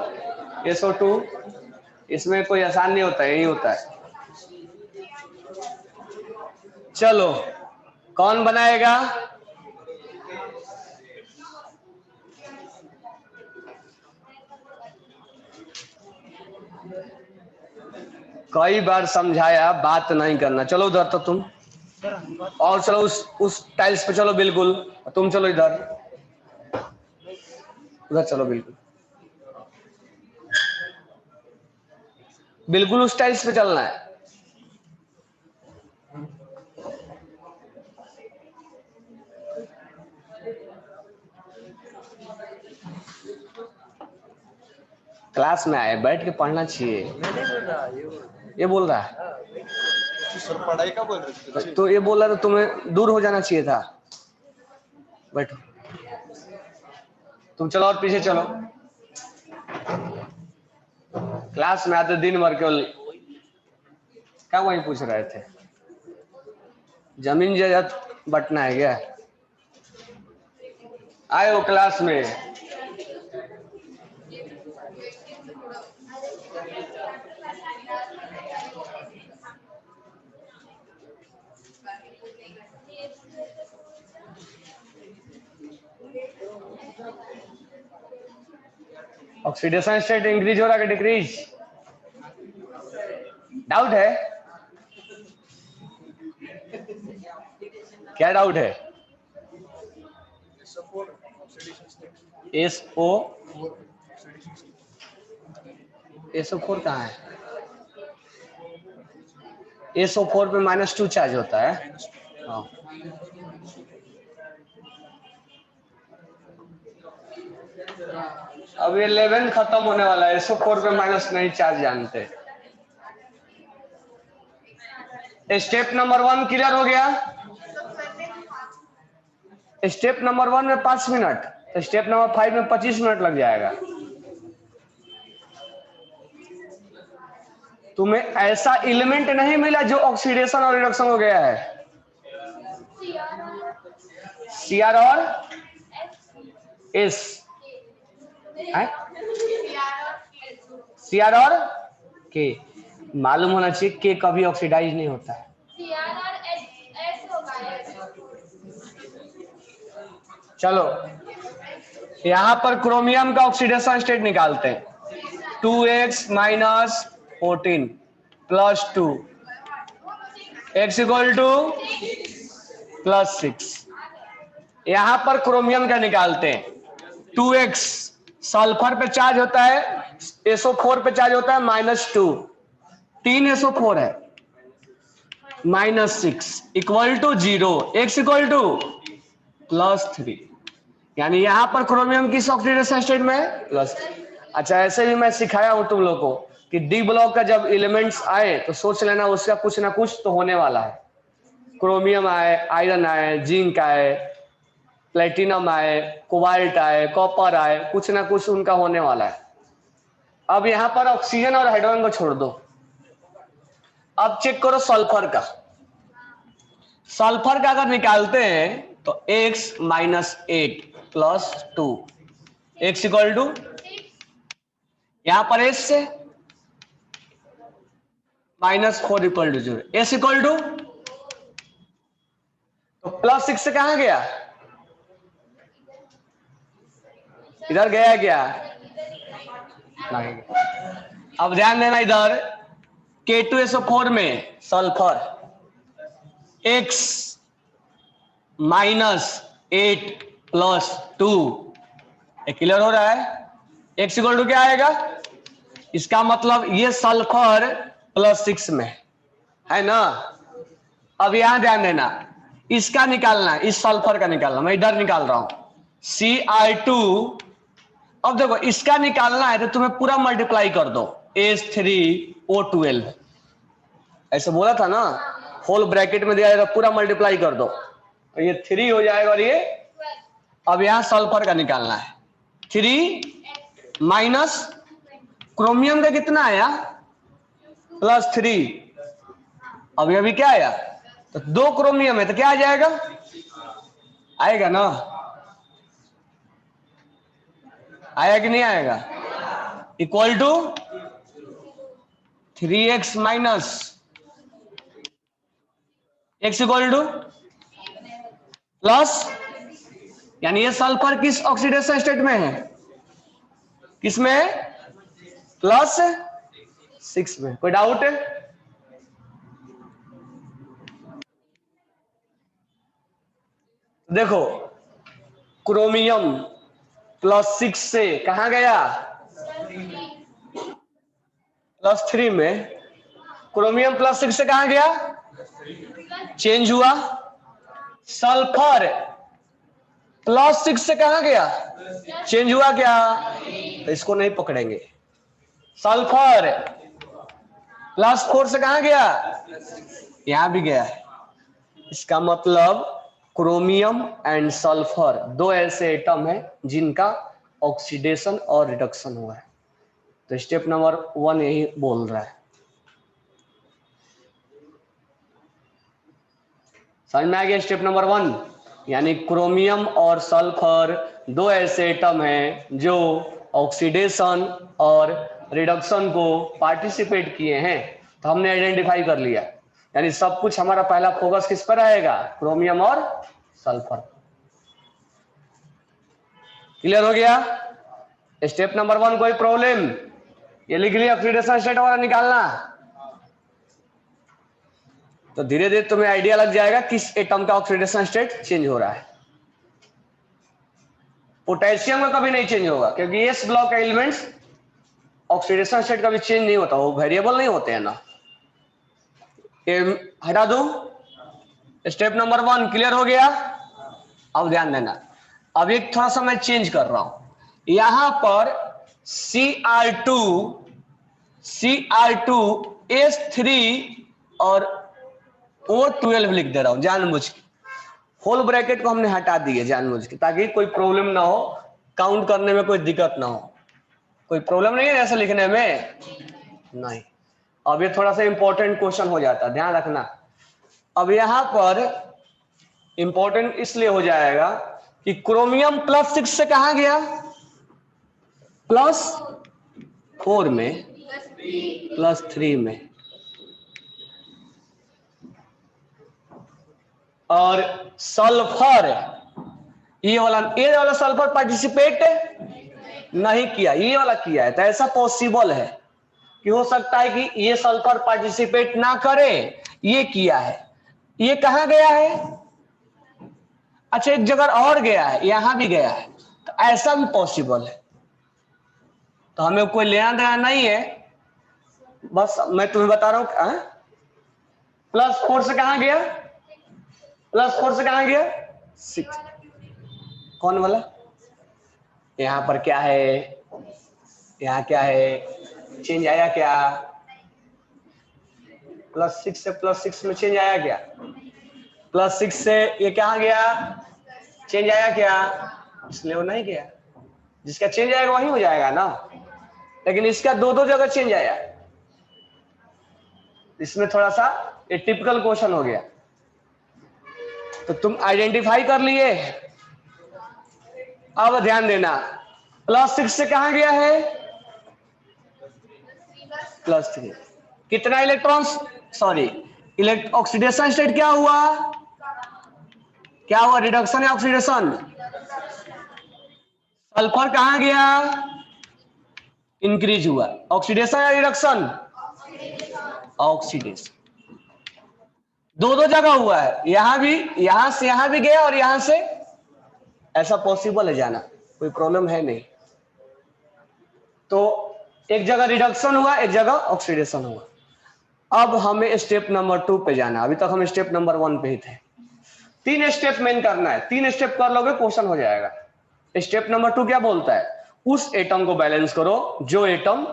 SO2, इसमें कोई आसान नहीं होता है, यही होता है। चलो कौन बनाएगा? कई बार समझाया, बात नहीं करना। चलो उधर तो तुम, और चलो उस टाइल्स पे चलो बिल्कुल। तुम चलो इधर, उधर चलो बिल्कुल, बिल्कुल उस टाइल्स पे चलना है। क्लास में आए, बैठ के पढ़ना चाहिए। ये बोल रहा है सर पढ़ाई का बोल रहे थे? तो ये बोल रहा था तुम्हें दूर हो जाना चाहिए था। बैठो, तुम चलो और पीछे चलो। क्लास में आते दिन भर केवल क्या वही पूछ रहे थे, जमीन जायदाद बंटना है क्या? आए हो क्लास में? ऑक्सीडेशन स्टेट इंक्रीज हो रहा है कि डिक्रीज? डाउट है? क्या डाउट है? SO4 कहाँ है? SO4 पे -2 चार्ज होता है। हाँ। अब ये 11 खत्म होने वाला है, SO4 पे माइनस नहीं चार्ज जानते। स्टेप नंबर 1 क्लियर हो गया? स्टेप नंबर 1 में 5 मिनट, तो स्टेप नंबर 5 में 25 मिनट लग जाएगा। तुम्हें ऐसा एलिमेंट नहीं मिला जो ऑक्सीडेशन और रिडक्शन हो गया है। Cr और S है? Cr और K मालूम होना चाहिए, K कभी ऑक्सीडाइज नहीं होता है। चलो यहां पर क्रोमियम का ऑक्सीडेशन स्टेट निकालते हैं। 2x minus 14 plus 2 x equal to plus 6। यहां पर क्रोमियम का निकालते हैं। 2x सल्फर पे चार्ज होता है, SO4 पे चार्ज होता है -2, 3 SO4 है। -6 equal to 0, x equal to +3। यानी यहां पर क्रोमियम किस ऑक्सीडेशन स्टेट में है? प्लस। अच्छा, ऐसे भी मैं सिखाया हूं तुम लोग को कि डी ब्लॉक का जब एलिमेंट्स आए तो सोच लेना उसका कुछ ना कुछ तो होने वाला है। क्रोमियम आए, आयरन आए, जिंक आए, प्लेटिनम आए, कोबाल्ट आए, कॉपर आए, कुछ ना कुछ उनका होने वाला है। अब यहां पर ऑक्सीजन और हाइड्रोजन को छोड़ दो। अब चेक करो सल्फर का। सल्फर का अगर निकालते हैं तो x -8 + 2, x इक्वल टू, यहां पर s से -4 equal to 0, s equal to, तो +6 से कहां गया? इधर गया क्या? नहीं। अब ध्यान देना इधर K2SO4 में सल्फर x -8 + 2, क्लियर हो रहा है? x इक्वल टू क्या आएगा? इसका मतलब ये सल्फर +6 में है ना। अब यहां ध्यान देना, इसका निकालना है, इस सल्फर का निकालना, मैं इधर निकाल रहा हूं Cr2। अब देखो इसका निकालना है तो तुम्हें पूरा मल्टीप्लाई कर दो, H3O12, ऐसे बोला था ना, होल ब्रैकेट में दिया जाएगा, पूरा मल्टीप्लाई कर दो, ये 3 हो जाएगा। और ये अब यहां सल्फर का निकालना है, 3 माइनस क्रोमियम का कितना आया? +3। अभी अभी क्या आया? तो 2 क्रोमियम है तो क्या आ जाएगा? आएगा ना, आया कि नहीं आएगा? Equal to 3x minus x equal to plus, यानी ये सल्फर किस ऑक्सीडेशन स्टेट में है? किस में है? +6 में। कोई डाउट है? देखो क्रोमियम +6 से कहां गया? +3 में। क्रोमियम +6 से कहां गया? चेंज हुआ। सल्फर +6 से कहां गया? चेंज हुआ क्या? तो इसको नहीं पकड़ेंगे। सल्फर +4 से कहां गया? यहां भी गया है। इसका मतलब क्रोमियम एंड सल्फर दो ऐसे एटम हैं जिनका ऑक्सीडेशन और रिडक्शन हुआ है। तो स्टेप नंबर 1 यही बोल रहा है। समझ में आ गया? स्टेप नंबर 1 यानी क्रोमियम और सल्फर दो ऐसे एटम हैं जो ऑक्सीडेशन और रिडक्शन को पार्टिसिपेट किए हैं। तो हमने आइडेंटिफाई कर लिया, यानी सब कुछ हमारा पहला फोकस किस पर रहेगा? क्रोमियम और सल्फर। क्लियर हो गया? स्टेप नंबर 1 कोई प्रॉब्लम? ये लिख लिया ऑक्सीडेशन स्टेट वाला निकालना। तो धीरे धीरे तुम्हें आइडिया लग जाएगा किस एटम का ऑक्सीडेशन स्टेट चेंज हो रहा है। पोटेशियम का कभी नहीं चेंज होगा क्योंकि एस ब्लॉक का एलिमेंट्स ऑक्सीडेशन स्टेट कभी चेंज नहीं होता, वो वेरिएबल नहीं होते हैं ना। ये हटा दूं। स्टेप नंबर 1 क्लियर हो गया? अब ध्यान देना, अब एक थोड़ा सा मैं चेंज कर रहा हूं, यहां पर Cr2S3 और O12 लिख दे रहा हूं जानबूझ के। होल ब्रैकेट को हमने हटा दिए जानबूझ के ताकि कोई प्रॉब्लम ना हो, काउंट करने में कोई दिक्कत ना हो। कोई प्रॉब्लम नहीं है ऐसा लिखने में? नहीं। अब ये थोड़ा सा इंपॉर्टेंट क्वेश्चन हो जाता है, ध्यान रखना। अब यहां पर इंपॉर्टेंट इसलिए हो जाएगा कि क्रोमियम +6 से कहां गया? +4 में, +3 में। और सल्फर ये वाला सल्फर पार्टिसिपेट नहीं किया, ये वाला किया है। तो ऐसा पॉसिबल है कि हो सकता है कि ये सल्फर पार्टिसिपेट ना करे, ये किया है। ये कहां गया है? अच्छा एक जगह और गया है, यहां भी गया है, तो ऐसा भी पॉसिबल है। तो हमें कोई लेना देना नहीं है, बस मैं तुम्हें बता रहा हूं +4 से कहां गया, +4 से कहां गया 6, कौन वाला, यहां पर क्या है, यहाँ क्या है, चेंज आया क्या, +6 से +6 में चेंज आया क्या, +6 से ये कहाँ गया, चेंज आया क्या, इसलिए वो नहीं गया, जिसका चेंज आएगा वही हो जाएगा ना, लेकिन इसका दो दो जगह चेंज आया, इसमें थोड़ा सा ये टिपिकल क्वेश्चन हो गया। तो तुम आइडेंटिफाई कर लिए। अब ध्यान देना, +6 से कहां गया है, +3, कितना इलेक्ट्रॉन्स, सॉरी ऑक्सीडेशन स्टेट क्या हुआ, क्या हुआ, रिडक्शन या ऑक्सीडेशन, सल्फर कहां गया, इंक्रीज हुआ, ऑक्सीडेशन या रिडक्शन, ऑक्सीडेशन, दो दो जगह हुआ है, यहां भी, यहां से यहां भी गया और यहां से, ऐसा पॉसिबल है जाना, कोई प्रॉब्लम है नहीं। तो एक जगह रिडक्शन हुआ, एक जगह ऑक्सीडेशन हुआ। अब हमें स्टेप नंबर 2 पे जाना, अभी तक हम स्टेप नंबर 1 पे ही थे। 3 स्टेप मेन करना है, 3 स्टेप कर लोगे क्वेश्चन हो जाएगा। स्टेप नंबर 2 क्या बोलता है, उस एटम को बैलेंस करो जो एटम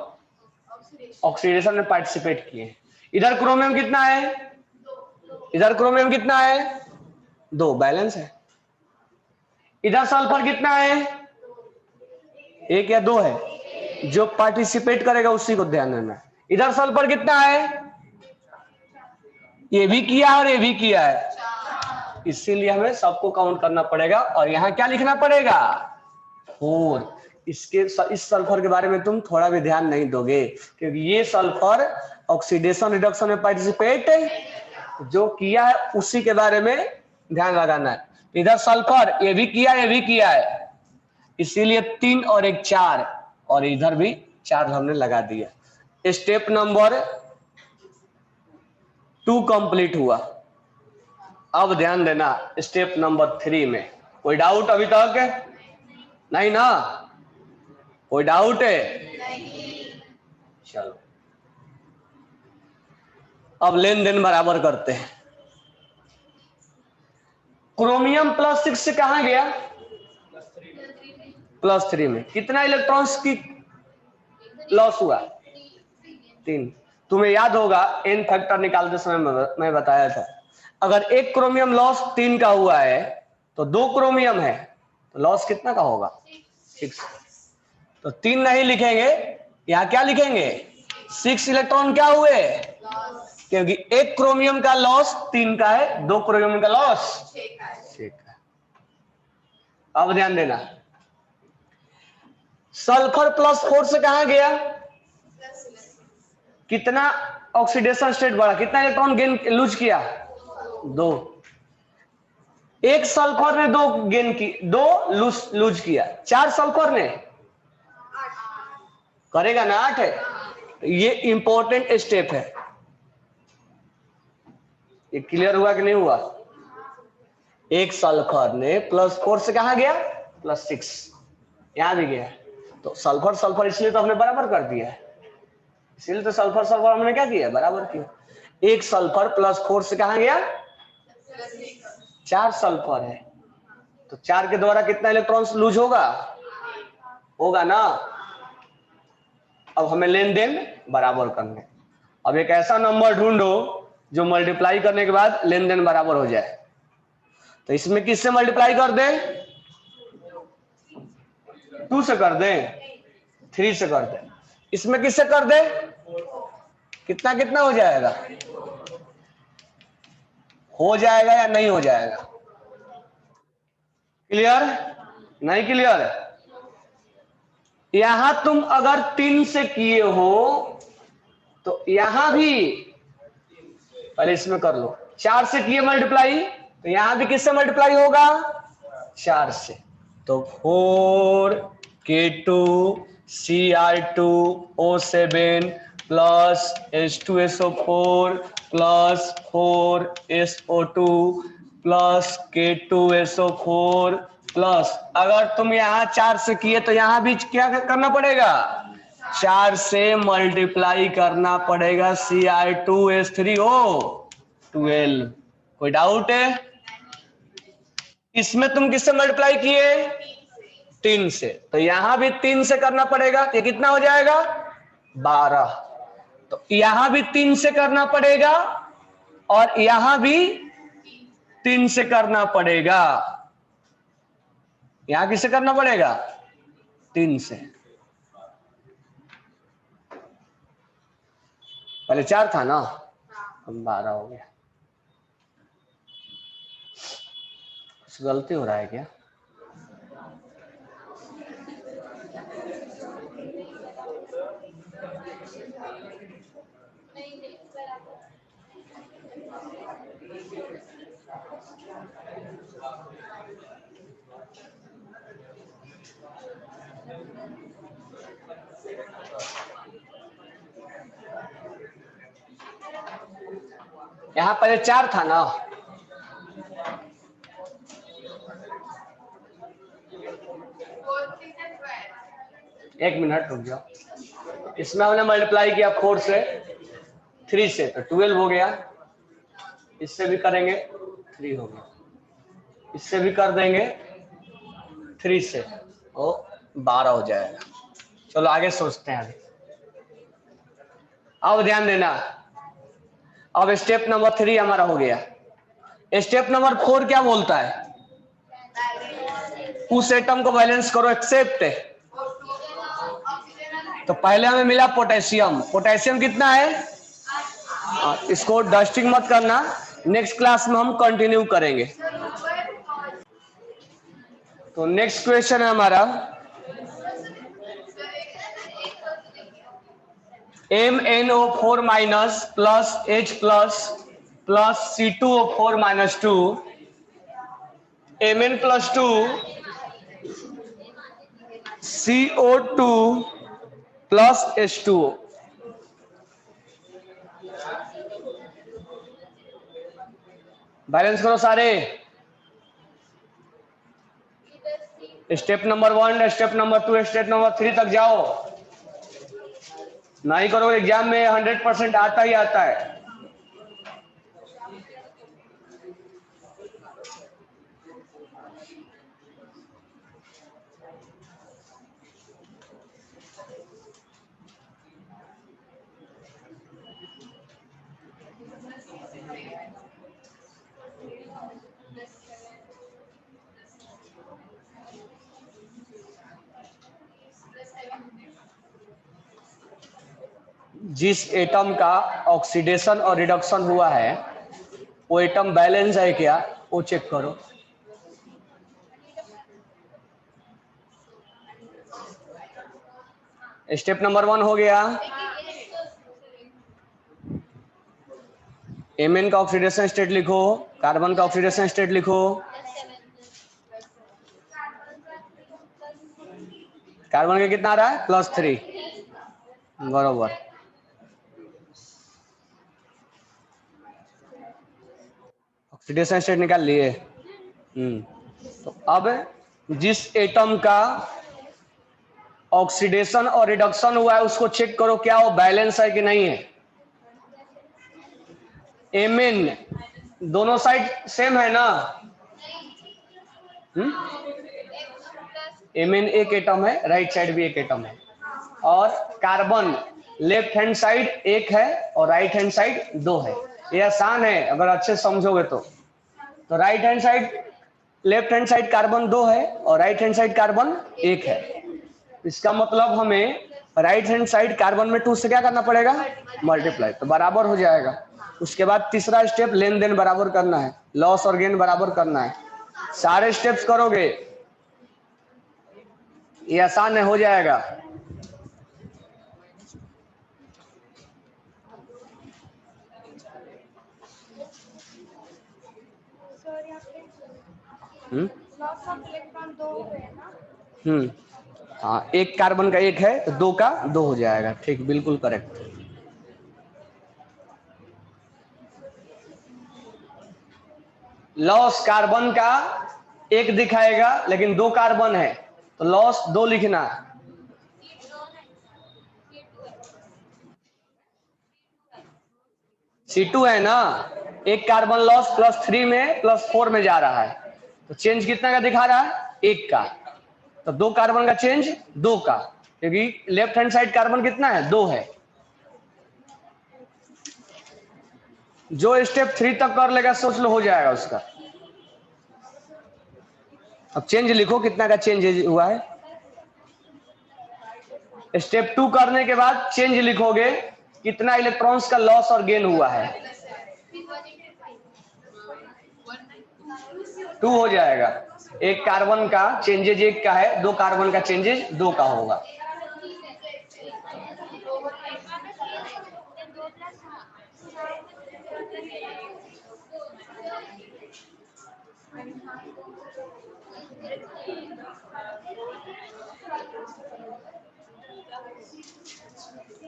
ऑक्सीडेशन में पार्टिसिपेट किए। इधर क्रोमियम कितना है, इधर क्रोमियम कितना है, 2, बैलेंस है। इधर सल्फर कितना है, 1 या 2 है, जो पार्टिसिपेट करेगा उसी को ध्यान देना। इधर सल्फर कितना है, ये भी किया और ये भी किया है, इसीलिए हमें सबको काउंट करना पड़ेगा। और यहां क्या लिखना पड़ेगा, 4। इस सल्फर के बारे में तुम थोड़ा भी ध्यान नहीं दोगे, क्योंकि ये सल्फर ऑक्सीडेशन रिडक्शन में पार्टिसिपेट जो किया है उसी के बारे में ध्यान लगाना है। इधर सल्फर ये भी किया, ये भी किया है, इसीलिए 3 और 1 4, और इधर भी 4 हमने लगा दिया। स्टेप नंबर 2 कंप्लीट हुआ। अब ध्यान देना स्टेप नंबर 3 में, कोई डाउट अभी तक नहीं ना, कोई डाउट है, चलो अब लेन देन बराबर करते हैं। क्रोमियम +6 से कहां गया, +3 में, कितना इलेक्ट्रॉन्स की लॉस हुआ, 3। तुम्हें याद होगा एन फैक्टर निकालते समय मैं बताया था, अगर एक क्रोमियम लॉस 3 का हुआ है तो 2 क्रोमियम है तो लॉस कितना का होगा, 6। तो 3 नहीं लिखेंगे, यहां क्या लिखेंगे, 6 इलेक्ट्रॉन क्या हुए, क्योंकि एक क्रोमियम का लॉस 3 का है, 2 क्रोमियम का लॉस 6 का है। अब ध्यान देना, सल्फर +4 से कहां गया, कितना ऑक्सीडेशन स्टेट बढ़ा, कितना इलेक्ट्रॉन गेन लूज किया, 2। एक सल्फर ने 2 गेन की, 2 लूज किया, 4 सल्फर ने करेगा ना 8 है। ये इंपॉर्टेंट स्टेप है, ये क्लियर हुआ कि नहीं हुआ। एक सल्फर ने +4 से कहां गया, +6, यहां भी गया, तो सल्फर सल्फर इसलिए तो हमने बराबर कर दिया है, इसलिए तो सल्फर सल्फर हमने क्या किया, बराबर किया। एक सल्फर +4 से कहां गया, 4 सल्फर है, तो 4 के द्वारा कितना इलेक्ट्रॉन्स लूज होगा, होगा ना। अब हमें लेन देन बराबर करने, अब एक ऐसा नंबर ढूंढो जो मल्टीप्लाई करने के बाद लेन देन बराबर हो जाए। तो इसमें किससे मल्टीप्लाई कर दे, 2 से कर दे, 3 से कर दे, इसमें किससे कर दे, कितना कितना हो जाएगा, हो जाएगा या नहीं हो जाएगा, क्लियर नहीं क्लियर। यहां तुम अगर 3 से किए हो तो यहां भी पहले इसमें कर लो, 4 से किए मल्टीप्लाई, तो यहां भी किससे मल्टीप्लाई होगा, 4 से, तो 4K2Cr2O7 plus H2SO4 plus 4SO2 plus K2SO4 plus, अगर तुम यहां 4 से किए तो यहां भी क्या करना पड़ेगा, 4 से मल्टीप्लाई करना पड़ेगा, Cr2H3O। 12। कोई डाउट है? इसमें तुम किससे मल्टीप्लाई किए? 3 से। तो यहां भी 3 से करना पड़ेगा। ये कितना हो जाएगा? 12। तो यहां भी 3 से करना पड़ेगा और यहां भी 3 से करना पड़ेगा। यहां किससे करना पड़ेगा? 3 से। पहले 4 था ना, अब 12 हो गया। कुछ गलती हो रहा है क्या? यहां पहले 4 था ना, एक मिनट रुक जाओ। इसमें हमने मल्टीप्लाई किया 4 से, 3 से, तो 12 हो गया। इससे भी करेंगे 3 हो गया। इससे भी कर देंगे 3 से, तो 12 हो जाएगा। चलो आगे सोचते हैं। अभी अब ध्यान देना। अब स्टेप नंबर 3 हमारा हो गया। स्टेप नंबर 4 क्या बोलता है? उस एटम को बैलेंस करो एक्सेप्ट। तो पहले हमें मिला पोटेशियम। पोटेशियम कितना है? इसको डस्टिंग मत करना, नेक्स्ट क्लास में हम कंटिन्यू करेंगे। तो नेक्स्ट क्वेश्चन है हमारा MnO4 minus plus H plus plus C2O4 minus 2 Mn plus 2 CO2 plus H2O। Balance करो सारे। Step number 1, step number 2, step number 3 तक जाओ। नहीं करो एग्जाम में 100% आता ही आता है। जिस एटम का ऑक्सीडेशन और रिडक्शन हुआ है वो एटम बैलेंस है क्या, वो चेक करो। स्टेप नंबर 1 हो गया। Mn का ऑक्सीडेशन स्टेट लिखो, कार्बन का ऑक्सीडेशन स्टेट लिखो। कार्बन का कितना आ रहा है? +3, बरोबर। ऑक्सीडेशन स्टेट निकाल लिए। तो अब जिस एटम का ऑक्सीडेशन और रिडक्शन हुआ है उसको चेक करो क्या वो बैलेंस है कि नहीं है। Mn दोनों साइड सेम है ना? Mn एक एटम है, राइट साइड भी एक एटम है। और कार्बन लेफ्ट हैंड साइड एक है और राइट हैंड साइड 2 है। ये आसान है अगर अच्छे समझोगे तो right hand side, left hand side carbon 2 है और राइट हैंड साइड कार्बन 1 है। इसका मतलब हमें राइट हैंड साइड कार्बन में 2 से क्या करना पड़ेगा? मल्टीप्लाई, तो बराबर हो जाएगा। उसके बाद तीसरा स्टेप लेन देन बराबर करना है, लॉस और गेन बराबर करना है। सारे स्टेप्स करोगे ये आसान है, हो जाएगा। हाँ, एक कार्बन का 1 है तो 2 का 2 हो जाएगा। ठीक, बिल्कुल करेक्ट। लॉस कार्बन का 1 दिखाएगा लेकिन 2 कार्बन है तो लॉस 2 लिखना है। C2 है ना, एक कार्बन लॉस +3 में +4 में जा रहा है, तो चेंज कितना का दिखा रहा है? 1 का। तो 2 कार्बन का चेंज 2 का, क्योंकि लेफ्ट हैंड साइड कार्बन कितना है? 2 है। जो स्टेप 3 तक कर लेगा सोच लो हो जाएगा उसका। अब चेंज लिखो कितना का चेंज हुआ है। स्टेप 2 करने के बाद चेंज लिखोगे कितना इलेक्ट्रॉन्स का लॉस और गेन हुआ है। 2 हो जाएगा। एक कार्बन का चेंजेज 1 का है, 2 कार्बन का चेंजेज 2 का होगा।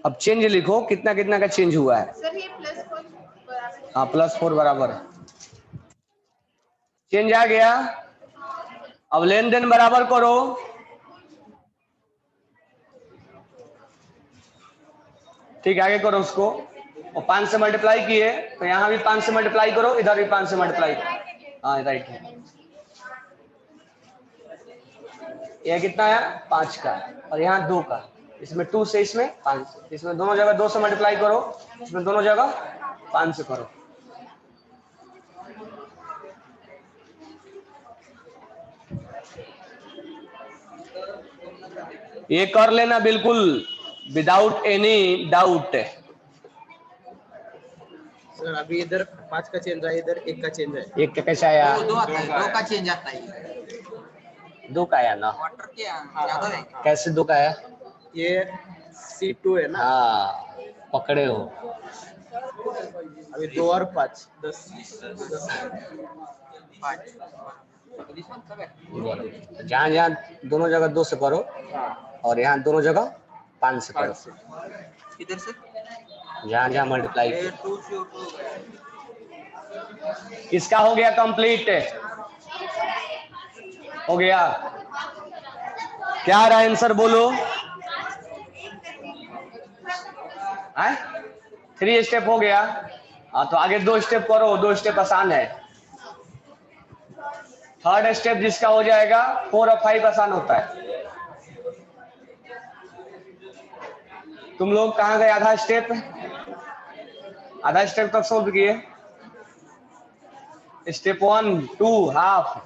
अब चेंज लिखो कितना कितना का चेंज हुआ है। सर ये +4 बराबर हाँ +4 बराबर है। चेंज आ गया। अब लेन देन बराबर करो। ठीक, आगे करो उसको। और 5 से मल्टीप्लाई किए तो यहाँ भी 5 से मल्टीप्लाई करो, इधर भी 5 से मल्टीप्लाई करो। हाँ राइट है। यह कितना है? 5 का, और यहाँ 2 का। इसमें 2 से इसमें 5 से, इसमें दोनों जगह 2 से मल्टीप्लाई करो, इसमें दोनों जगह 5 से करो। ये कर लेना बिल्कुल विदाउट एनी डाउट। सर अभी इधर 5 का चेंज है, इधर 1 का चेंज है। 1 का कैसा आया? 2 आता है, 2 का चेंज आता है। 2 का आया ना? वाटर के ज्यादा है। कैसे 2 का आया? ये C2 है ना। हाँ पकड़े हो। अभी 2 और 5 10 जहाँ जहाँ दोनों जगह 2 से करो, और यहाँ दोनों जगह 5 से करो। इधर से जहाँ जहाँ मल्टीप्लाई। 2 से 2 किसका हो गया कंप्लीट? हो गया। क्या आ रहा है आंसर बोलो? 3 स्टेप हो गया। हाँ तो आगे 2 स्टेप करो, 2 स्टेप आसान है। थर्ड स्टेप जिसका हो जाएगा 4 और 5 आसान होता है। तुम लोग कहाँ गए? आधा स्टेप तक सोल्व किए। Step 1 2 half.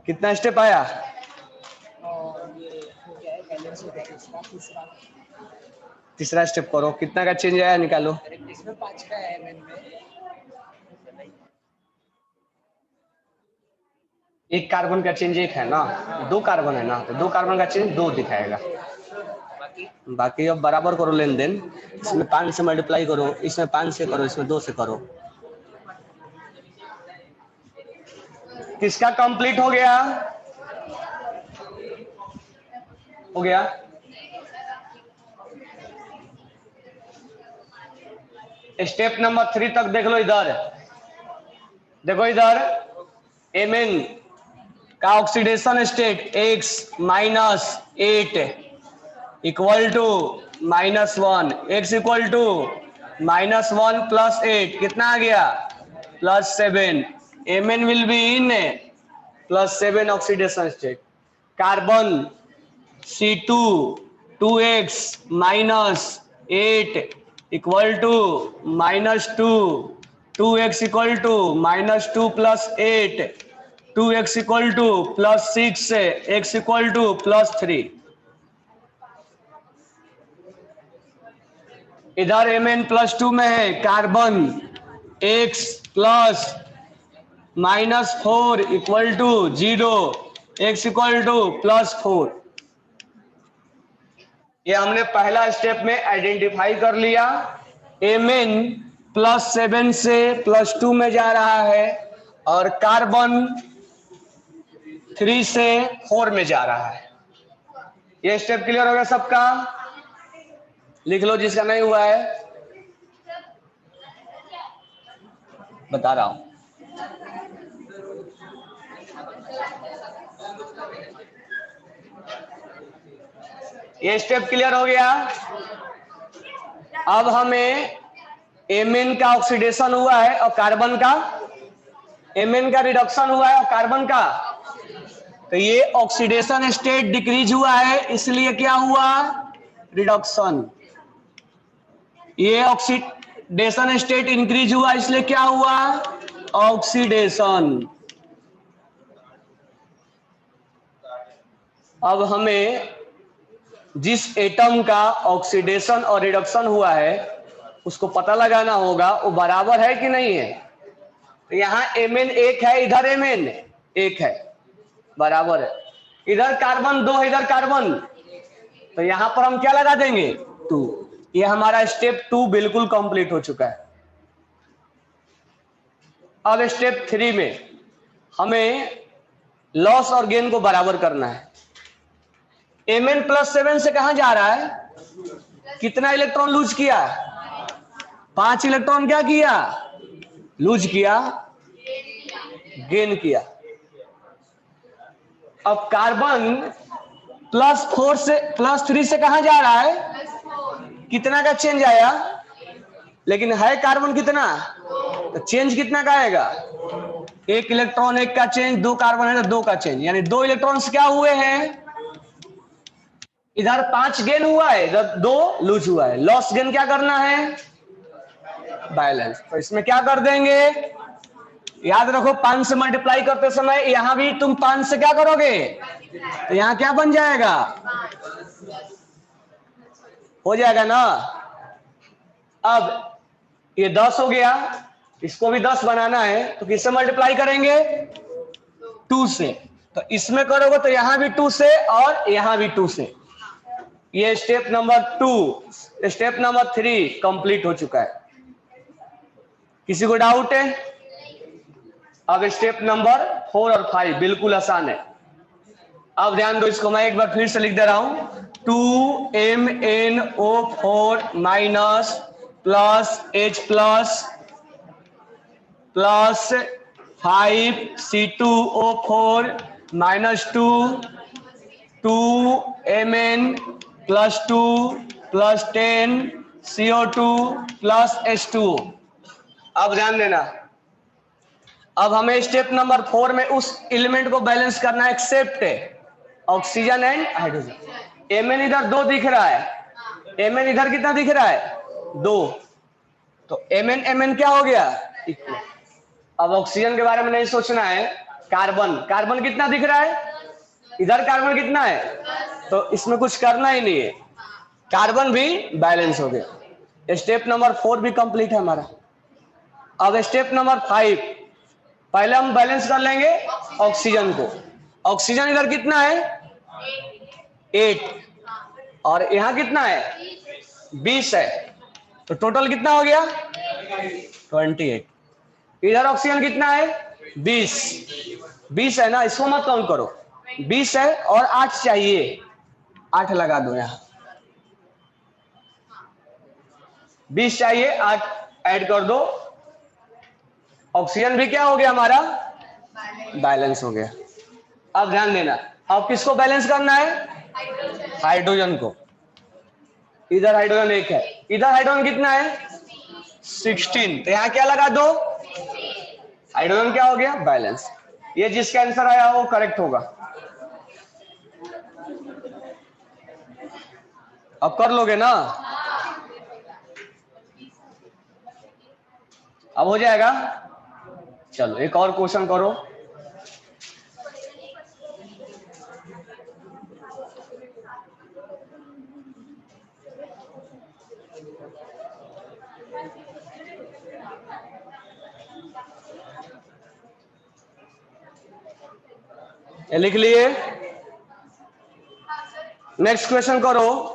कितना स्टेप आया? तीसरा स्टेप करो, कितना का चेंज आया निकालो। इसमें 5 का है में एक कार्बन का चेंज 1 है ना, 2 कार्बन है ना, तो 2 कार्बन का चेंज 2 दिखाएगा। बाकी अब बराबर करो लेन देन। इसमें 5 से मल्टीप्लाई करो, इसमें 5 से करो, इसमें 2 से करो। किसका कंप्लीट हो गया? हो गया। स्टेप नंबर 3 तक देख लो। इधर देखो, इधर Mn का oxidation state X -8 equal to -1, X equal to -1 + 8 कितना आ गया? +7। Mn will be in +7 oxidation state. Carbon C2 2x -8 equal to -2, 2x equal to -2 + 8, 2x equal to +6, x equal to +3। इधर Mn +2 में है, carbon x plus -4 equal to 0, x equal to +4। ये हमने पहला स्टेप में आइडेंटिफाई कर लिया। Mn +7 से +2 में जा रहा है, और कार्बन 3 से 4 में जा रहा है। ये स्टेप क्लियर हो गया सबका? लिख लो जिसका नहीं हुआ है, बता रहा हूं। ये स्टेप क्लियर हो गया। अब हमें एमएन का ऑक्सीडेशन हुआ है और कार्बन का, एमएन का रिडक्शन हुआ है और कार्बन का, तो ये ऑक्सीडेशन स्टेट डिक्रीज हुआ है, इसलिए क्या हुआ, रिडक्शन। ये ऑक्सीडेशन स्टेट इंक्रीज हुआ, इसलिए क्या हुआ, ऑक्सीडेशन। अब हमें जिस एटम का ऑक्सीडेशन और रिडक्शन हुआ है उसको पता लगाना होगा वो बराबर है कि नहीं है। तो यहाँ Mn एक है, इधर Mn एक है, बराबर है। इधर कार्बन 2 है, इधर कार्बन, तो यहां पर हम क्या लगा देंगे, 2। ये हमारा स्टेप 2 बिल्कुल कंप्लीट हो चुका है। अब स्टेप 3 में हमें लॉस और गेन को बराबर करना है। Mn+7 से कहां जा रहा है, कितना इलेक्ट्रॉन लूज किया, 5 इलेक्ट्रॉन क्या किया, लूज किया, गेन किया। अब कार्बन +4 से +3 से कहां जा रहा है, कितना का चेंज आया, लेकिन है कार्बन कितना, तो चेंज कितना का आएगा, 1 इलेक्ट्रॉन 1 का चेंज, 2 कार्बन है तो 2 का चेंज, यानी 2 इलेक्ट्रॉन्स क्या हुए हैं, इधर 5 गेन हुआ है, इधर 2 लूज हुआ है। लॉस गेन क्या करना है, बैलेंस। तो इसमें क्या कर देंगे, याद रखो 5 से मल्टीप्लाई करते समय यहां भी तुम 5 से क्या करोगे, तो यहां क्या बन जाएगा, हो जाएगा ना। अब ये 10 हो गया, इसको भी 10 बनाना है तो किससे मल्टीप्लाई करेंगे, 2 से। तो इसमें करोगे तो यहां भी 2 से और यहां भी 2 से। ये step number 2। Step number 3 complete हो चुका है। किसी को डाउट है। अब स्टेप नंबर 4 और 5 बिल्कुल आसान है। अब ध्यान दो, इसको मैं एक बार फिर से लिख दे रहा हूं, 2MnO4 minus plus H plus 5C2O4 minus 2Mn plus 2 plus 10 CO2 plus H2O। अब ध्यान देना, अब हमें स्टेप नंबर 4 में उस एलिमेंट को बैलेंस करना है except oxygen and hydrogen. Mn इधर 2 दिख रहा है, Mn इधर कितना दिख रहा है, 2, तो Mn क्या हो गया, इक्वल। अब ऑक्सीजन के बारे में नहीं सोचना है, कार्बन कितना दिख रहा है, इधर कार्बन कितना है, तो इसमें कुछ करना ही नहीं है, कार्बन भी बैलेंस हो गया। स्टेप नंबर 4 भी कंप्लीट है हमारा। अब स्टेप नंबर 5, पहले हम बैलेंस कर लेंगे ऑक्सीजन को। ऑक्सीजन इधर कितना है, 8, और यहां कितना है, 20 है, तो टोटल कितना हो गया, 28। इधर ऑक्सीजन कितना है, 20 है ना, इसको मत काउंट करो, 20 है और 8 चाहिए, 8 लगा दो यहां, 20 चाहिए, 8 ऐड कर दो। ऑक्सीजन भी क्या हो गया हमारा, बैलेंस हो गया। अब ध्यान देना, अब किसको बैलेंस करना है, हाइड्रोजन को। इधर हाइड्रोजन 1 है, इधर हाइड्रोजन कितना है, 16, तो यहां क्या लगा दो, हाइड्रोजन क्या हो गया, बैलेंस। ये जिसका आंसर आया वो करेक्ट होगा। अब कर लोगे ना, अब हो जाएगा। चलो एक और क्वेश्चन करो। ये लिख लिए, नेक्स्ट क्वेश्चन करो।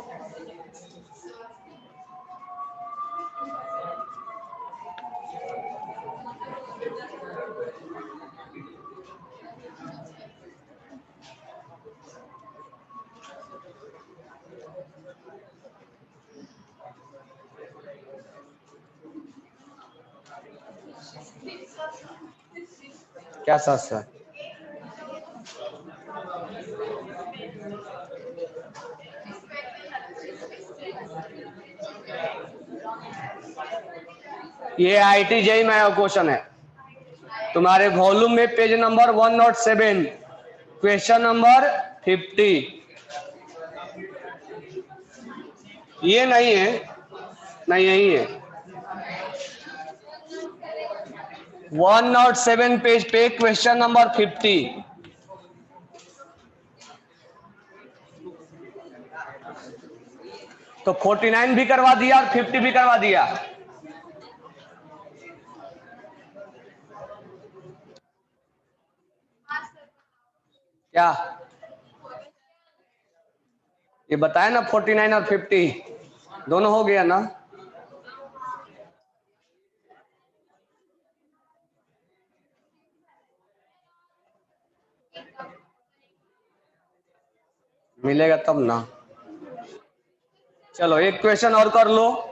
क्या साथ साथ ये IIT जेईई में क्वेश्चन है तुम्हारे वॉल्यूम में, पेज नंबर 107, क्वेश्चन नंबर 50। ये नहीं है, नहीं यही है। 107 पेज पे क्वेश्चन नंबर 50। तो 49 भी करवा दिया और 50 भी करवा दिया। क्या ये बताया ना, 49 और 50 दोनों हो गया ना। मिलेगा तब ना। चलो एक क्वेश्चन और कर लो,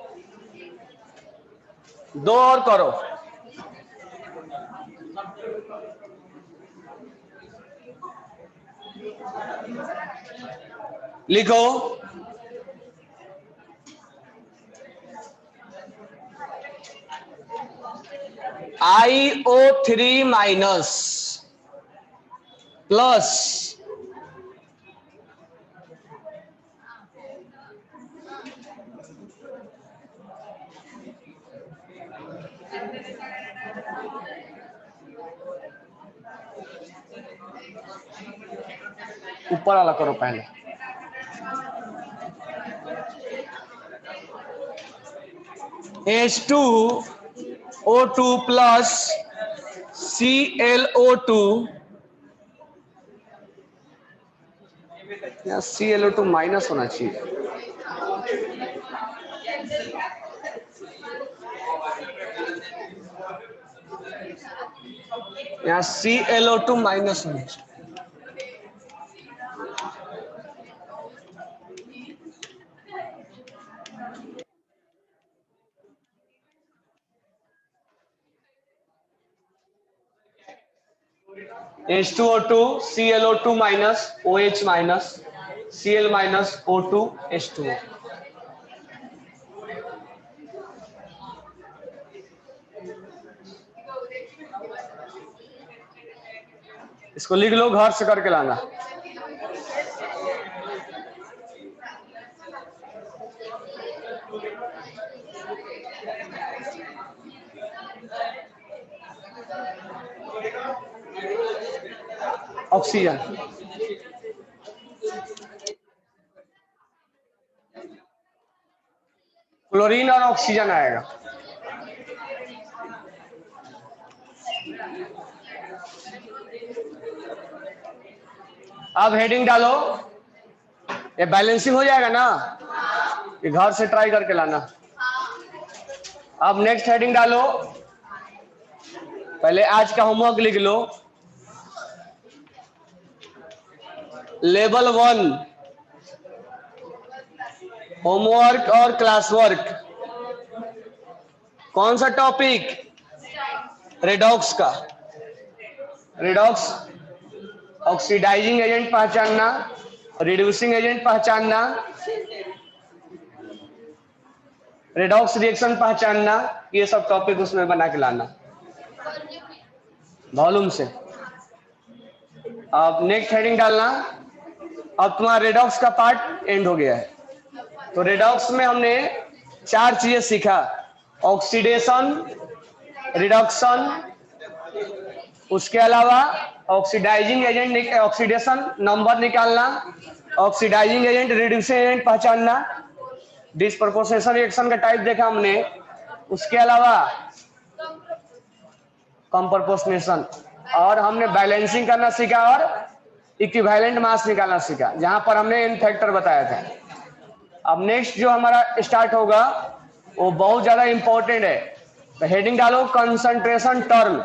2 और करो। लिखो IO3 माइनस प्लस ऊपर वाला करो पहले। H2O2 प्लस ClO2, या ClO2 माइनस होना चाहिए। यहाँ ClO2 माइनस होना चाहिए। H2O2 ClO2 minus OH minus Cl minus O2 H2O। इसको लिख लो, घर से करके लाना। ऑक्सीजन, क्लोरीन और ऑक्सीजन आएगा। अब हेडिंग डालो, ये बैलेंसिंग हो जाएगा ना, ये घर से ट्राई करके लाना। अब नेक्स्ट हेडिंग डालो, पहले आज का होमवर्क लिख लो। लेवल 1 होमवर्क और क्लास वर्क, कौन सा टॉपिक? रेडॉक्स का। रेडॉक्स ऑक्सीडाइजिंग एजेंट पहचानना, रिड्यूसिंग एजेंट पहचानना, रेडॉक्स रिएक्शन पहचानना, ये सब टॉपिक उसमें बना के लाना वॉल्यूम से। अब नेक्स्ट हेडिंग डालना। अब तुम्हारा रेडॉक्स का पार्ट एंड हो गया है। तो रेडॉक्स में हमने 4 चीजें सीखा, ऑक्सीडेशन, रिडक्शन, उसके अलावा ऑक्सीडाइजिंग एजेंट, ऑक्सीडेशन नंबर निकालना, ऑक्सीडाइजिंग एजेंट, रिड्यूसिंग एजेंट पहचानना, डिस्प्रपोर्शनेशन रिएक्शन का टाइप देखा हमने, उसके अलावा कंप्रपोर्शनेशन, और हमने बैलेंसिंग करना सीखा और इक्विवेलेंट मास निकालना सीखा, जहां पर हमने एन फैक्टर बताया था। अब नेक्स्ट जो हमारा स्टार्ट होगा वो बहुत ज्यादा इंपॉर्टेंट है। तो हेडिंग डालो, concentration term,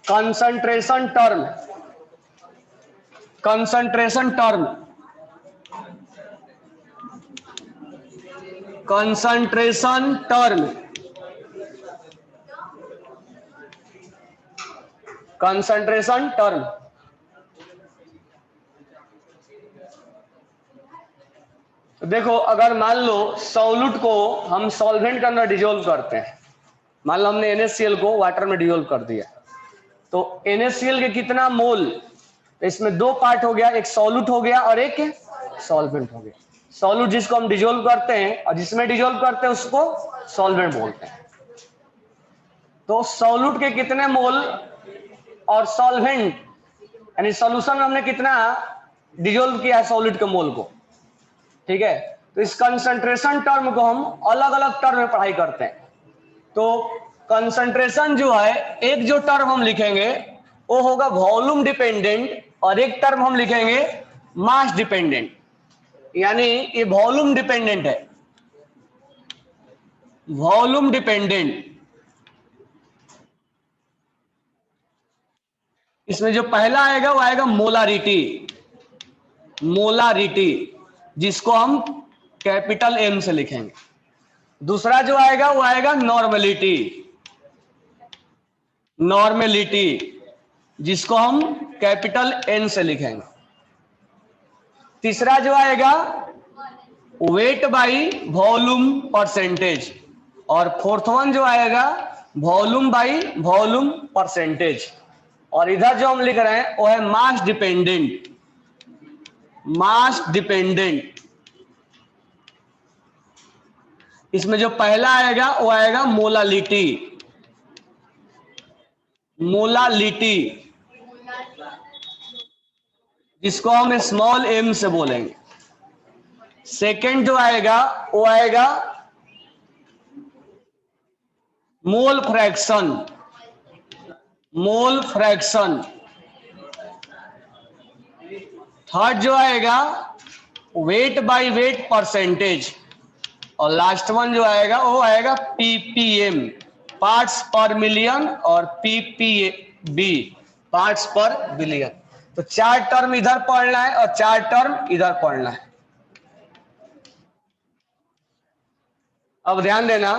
concentration term, concentration term, concentration term, concentration term. तो देखो, अगर मान लो सॉल्यूट को हम सॉल्वेंट के अंदर डिजोल्व करते हैं, मान लो हमने NaCl को वाटर में डिजोल्व कर दिया, तो NaCl के कितना मोल, तो इसमें दो पार्ट हो गया, एक सॉल्यूट हो गया और एक सॉल्वेंट हो गया। सॉल्यूट जिसको हम डिजोल्व करते हैं और जिसमें डिजोल्व करते हैं उसको सॉल्वेंट बोलते हैं। तो सॉल्यूट के कितने मोल और सॉल्वेंट यानी सॉल्यूशन में हमने कितना डिजोल्व किया है सॉल्यूट के मोल को, ठीक है। तो इस कंसंट्रेशन टर्म को हम अलग अलग टर्म में पढ़ाई करते हैं। तो कंसंट्रेशन जो है, एक जो टर्म हम लिखेंगे वो होगा वॉल्यूम डिपेंडेंट और एक टर्म हम लिखेंगे मास डिपेंडेंट, यानी ये वॉल्यूम डिपेंडेंट है, वॉल्यूम डिपेंडेंट। इसमें जो पहला आएगा वो आएगा मोलारिटी, मोलारिटी जिसको हम कैपिटल M से लिखेंगे। दूसरा जो आएगा वो आएगा नॉर्मेलिटी, नॉर्मेलिटी जिसको हम कैपिटल N से लिखेंगे। तीसरा जो आएगा वेट बाई वॉल्यूम परसेंटेज, और फोर्थ वन जो आएगा वॉल्यूम बाई वॉल्यूम परसेंटेज। और इधर जो हम लिख रहे हैं वो है मास डिपेंडेंट, मास डिपेंडेंट। इसमें जो पहला आएगा वो आएगा मोलालिटी, मोलालिटी जिसको हम स्मॉल m से बोलेंगे। सेकंड जो आएगा वो आएगा mole fraction, mole fraction. Third जो आएगा वेट बाय वेट परसेंटेज, और लास्ट वन जो आएगा वो आएगा ppm, पार्ट्स पर मिलियन, और ppb, पार्ट्स पर बिलियन। तो चार टर्म इधर पढ़ना है और चार टर्म इधर पढ़ना है। अब ध्यान देना,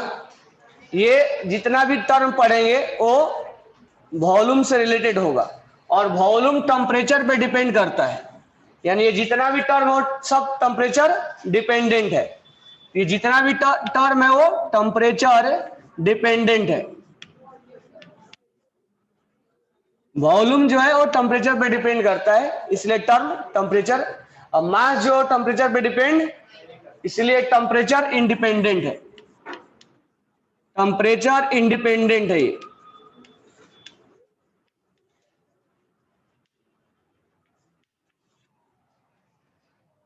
ये जितना भी टर्म पढ़ेंगे वो वॉल्यूम से रिलेटेड होगा, और वॉल्यूम टेम्परेचर पे डिपेंड करता है, यानी ये जितना भी टर्म हो सब टेम्परेचर डिपेंडेंट है। ये जितना भी टर्म है वो टेम्परेचर डिपेंडेंट है। वॉल्यूम जो है वो टेम्परेचर पे डिपेंड करता है, इसलिए टर्म टेम्परेचर। अब मास जो टेम्परेचर पे डिपेंड, इसलिए टेम्परेचर इंडिपेंडेंट है, टेम्परेचर इंडिपेंडेंट है ये।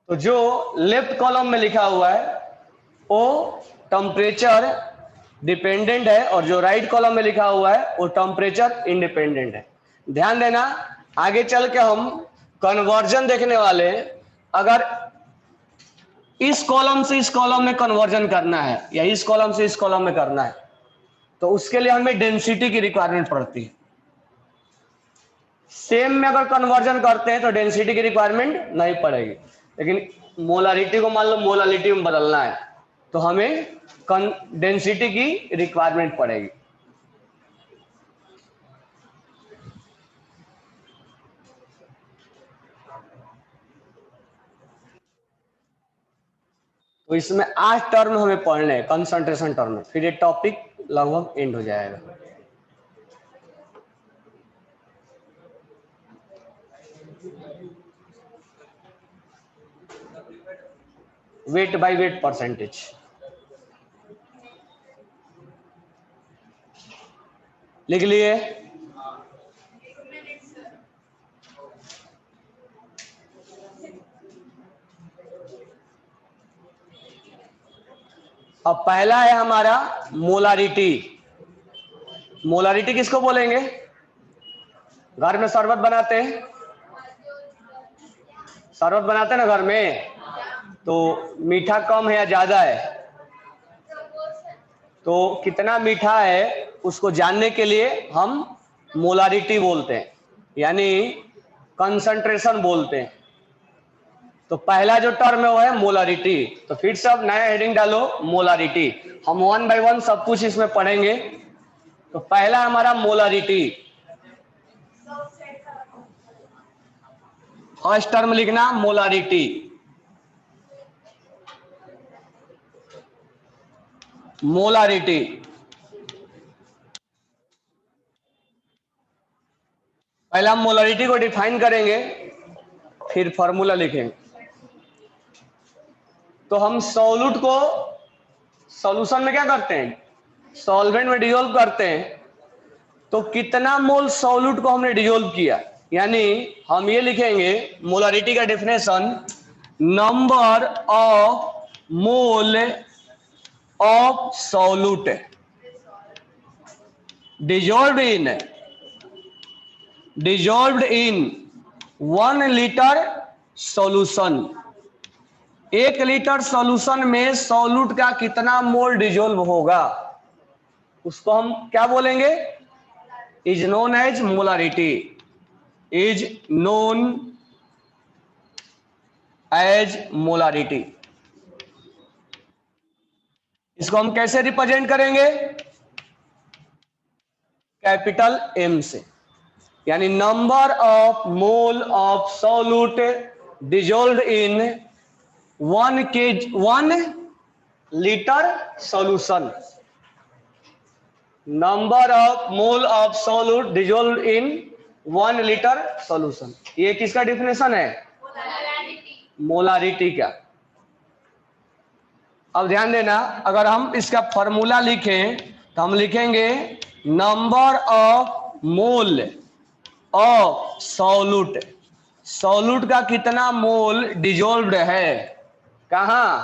तो जो लेफ्ट कॉलम में लिखा हुआ है वो टेम्परेचर डिपेंडेंट है, और जो राइट कॉलम में लिखा हुआ है वो टेम्परेचर इंडिपेंडेंट है। ध्यान देना, आगे चल के हम कन्वर्जन देखने वाले हैं। अगर इस कॉलम से इस कॉलम में कन्वर्जन करना है या इस कॉलम से इस कॉलम में करना है, तो उसके लिए हमें डेंसिटी की रिक्वायरमेंट पड़ती है। सेम में अगर कन्वर्जन करते हैं तो डेंसिटी की रिक्वायरमेंट नहीं पड़ेगी, लेकिन मोलारिटी को मान लो मोलालिटी में बदलना है तो हमें डेंसिटी की रिक्वायरमेंट पड़ेगी। तो इसमें 8 टर्म हमें पढ़ने हैं कंसंट्रेशन टर्म में, फिर ये टॉपिक लगभग एंड हो जाएगा। वेट बाय वेट परसेंटेज, लिख लिए। अब पहला है हमारा मोलारिटी। मोलारिटी किसको बोलेंगे? घर में शरबत बनाते हैं, शरबत बनाते हैं ना घर में, तो मीठा कम है या ज्यादा है, तो कितना मीठा है उसको जानने के लिए हम मोलारिटी बोलते हैं, यानी कंसंट्रेशन बोलते हैं। तो पहला जो टर्म है वो है मोलारिटी। तो फिर से अब नया हेडिंग डालो मोलारिटी, हम वन बाय वन सब कुछ इसमें पढ़ेंगे। तो पहला हमारा मोलारिटी, फर्स्ट टर्म लिखना मोलारिटी, मोलारिटी। पहले हम मोलारिटी को डिफाइन करेंगे, फिर फॉर्मूला लिखेंगे। तो हम सॉल्यूट को सॉल्यूशन में क्या करते हैं, सॉल्वेंट में डिसॉल्व करते हैं। तो कितना मोल सॉल्यूट को हमने डिसॉल्व किया, यानी हम ये लिखेंगे मोलारिटी का definition, number of mole of solute dissolved in 1 litre solution. 1 litre solution में सॉल्यूट का कितना मोल डिसॉल्व होगा, उसको हम क्या बोलेंगे, is known as molarity, is known as molarity. इसको हम कैसे रिप्रेजेंट करेंगे, कैपिटल एम से, यानी number of mole of solute dissolved in 1 litre solution, number of mole of solute dissolved in 1 litre solution. ये किसका डिफिनेशन है, मोलारिटी का। अब ध्यान देना, अगर हम इसका फॉर्मूला लिखें तो हम लिखेंगे number of mole of solute, solute का कितना मोल डिसॉल्व्ड है कहां,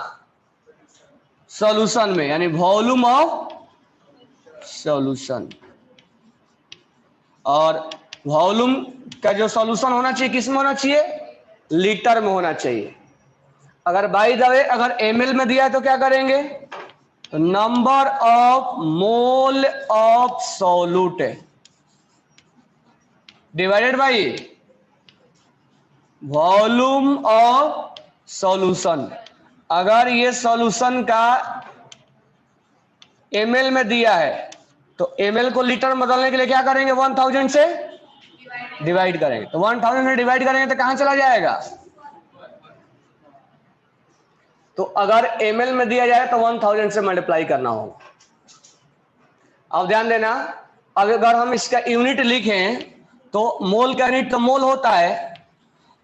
सॉल्यूशन में, यानी वॉल्यूम ऑफ सॉल्यूशन। और वॉल्यूम का जो सॉल्यूशन होना चाहिए किस में होना चाहिए, लीटर में होना चाहिए। अगर बाय द वे अगर एमएल में दिया है तो क्या करेंगे, तो number of mole of solute divided by volume of solution. अगर ये सॉल्यूशन का एमएल में दिया है तो एमएल को लीटर में बदलने के लिए क्या करेंगे, 1000 से डिवाइड करेंगे। तो 1000 से डिवाइड करेंगे तो कहां चला जाएगा, तो अगर एमएल में दिया जाए तो 1000 से मल्टीप्लाई करना होगा। अब ध्यान देना, अगर हम इसका यूनिट लिखें तो मोल का यूनिट तो मोल होता है,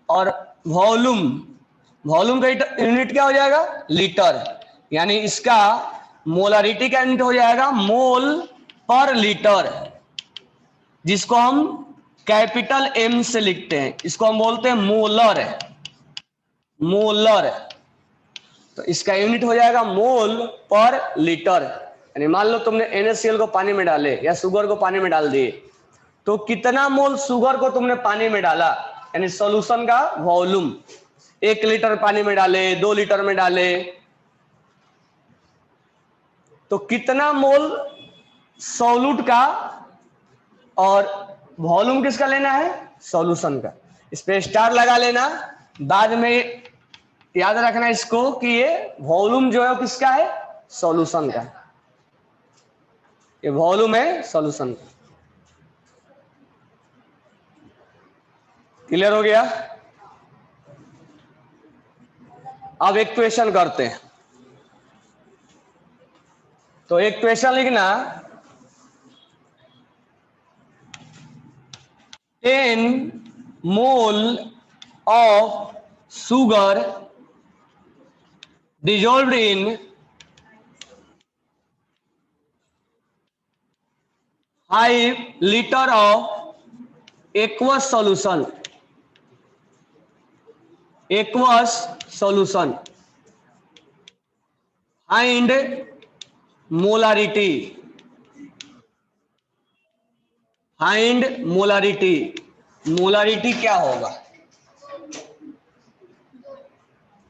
और वॉल्यूम, वॉल्यूम का यूनिट क्या हो जाएगा, लीटर, यानी इसका मोलारिटी का यूनिट हो जाएगा मोल पर लीटर, जिसको हम कैपिटल एम से लिखते हैं, इसको हम बोलते हैं मोलर, मोलर। तो इसका यूनिट हो जाएगा मोल पर लीटर। यानी मान लो तुमने NaCl को पानी में डाले या शुगर को पानी में डाल दिए, तो कितना मोल शुगर को तुमने पानी में डाला, यानी सॉल्यूशन का वॉल्यूम, 1 लीटर पानी में डाले, 2 लीटर में डाले, तो कितना मोल सॉल्यूट का और वॉल्यूम किसका लेना है, सॉल्यूशन का। इस पे स्टार लगा लेना, बाद में याद रखना इसको कि ये वॉल्यूम जो है वो किसका है, सॉल्यूशन का। ये वॉल्यूम है सॉल्यूशन का। क्लियर हो गया। अब एक क्वेश्चन करते हैं। तो एक क्वेश्चन लिखना, 10 mole of sugar dissolved in 5 liter of aqueous solution, aqueous solution, find molarity, find molarity। Molarity क्या होगा,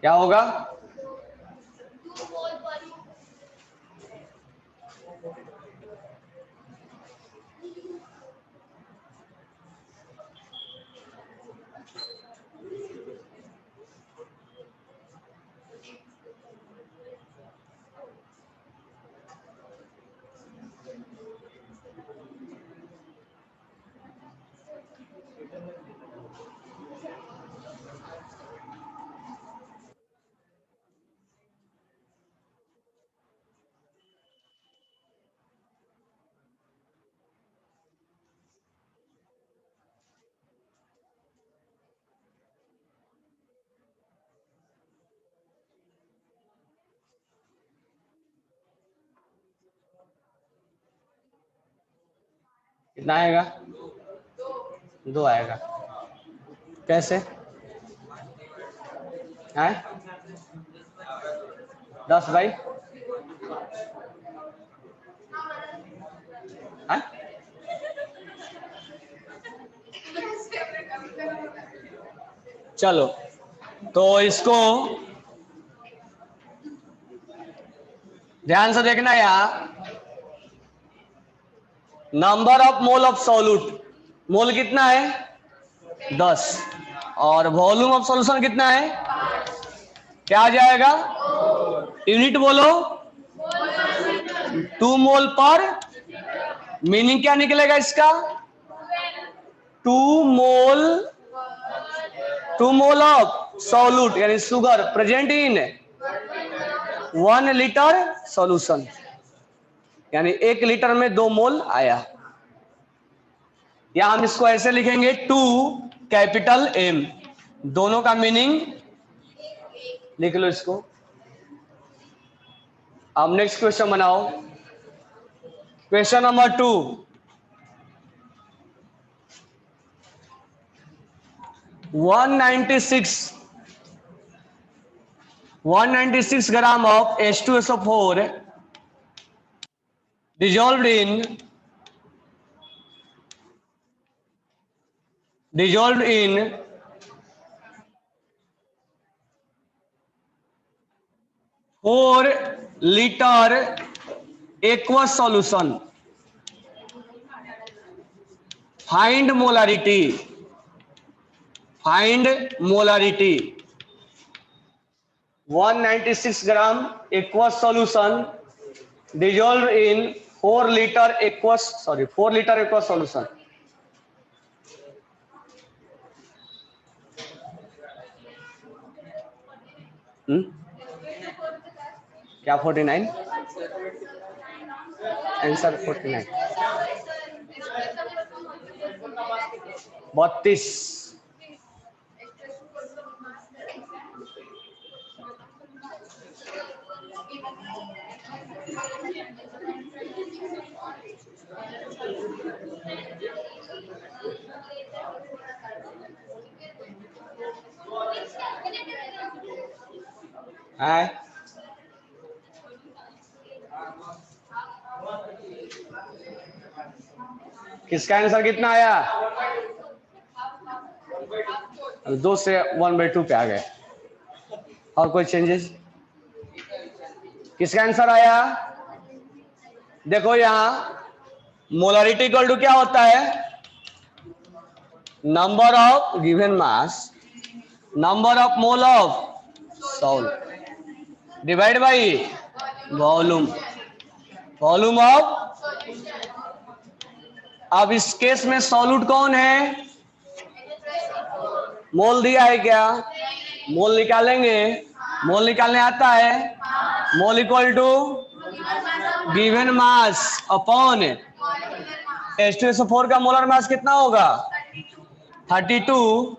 क्या होगा, कितना आएगा? 2 आएगा। कैसे है? 10 भाई है? चलो तो इसको ध्यान से देखना यार। Number of mole of solute, mole कितना है? 10, और वॉल्यूम ऑफ सॉल्यूशन कितना है? क्या आ जाएगा? यूनिट बोलो। 2 मोल पर, मीनिंग क्या निकलेगा इसका? 2 मोल ऑफ सॉल्यूट यानी sugar present in 1 litre solution, यानी 1 लीटर में 2 मोल आया। या हम इसको ऐसे लिखेंगे 2 कैपिटल M, दोनों का मीनिंग लिख लो इसको। अब नेक्स्ट क्वेश्चन बनाओ। Question number 2, 196 gram of H2SO4 dissolved in 4 liter aqueous solution. Find molarity. 196 gram aqueous solution dissolved in 4 liter aqueous solution. क्या 49? आंसर 49, 32। है किसका आंसर कितना आया? 2 से 1/2 पे आ गए। और कोई चेंजेस? किसका आंसर आया? देखो यहां मोलारिटी इक्वल टू क्या होता है? Number of given mass, number of mole of salt divide by volume of. अब इस केस में सॉल्यूट कौन है? मोल दिया है क्या? मोल निकालेंगे, मोल निकालने आता है। Mole equal to given mass upon H2SO4 का मोलर मास कितना होगा? 32।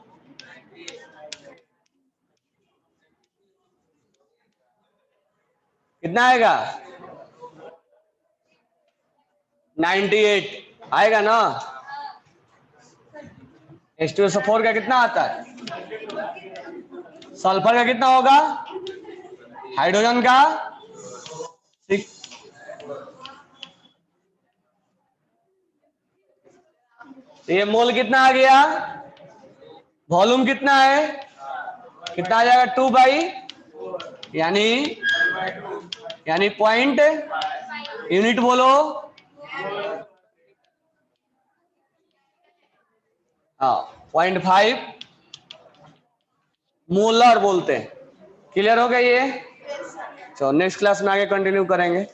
कितना आएगा? 98 आएगा ना। H2SO4 का कितना आता है? सल्फर का कितना होगा? हाइड्रोजन का 6। ये मोल कितना आ गया? वॉल्यूम कितना है? कितना आ जाएगा? 2/, यानी पॉइंट, यूनिट बोलो। हाँ 0.5 मोलर बोलते हैं। क्लियर हो गया ये? चलो नेक्स्ट क्लास में आगे कंटिन्यू करेंगे।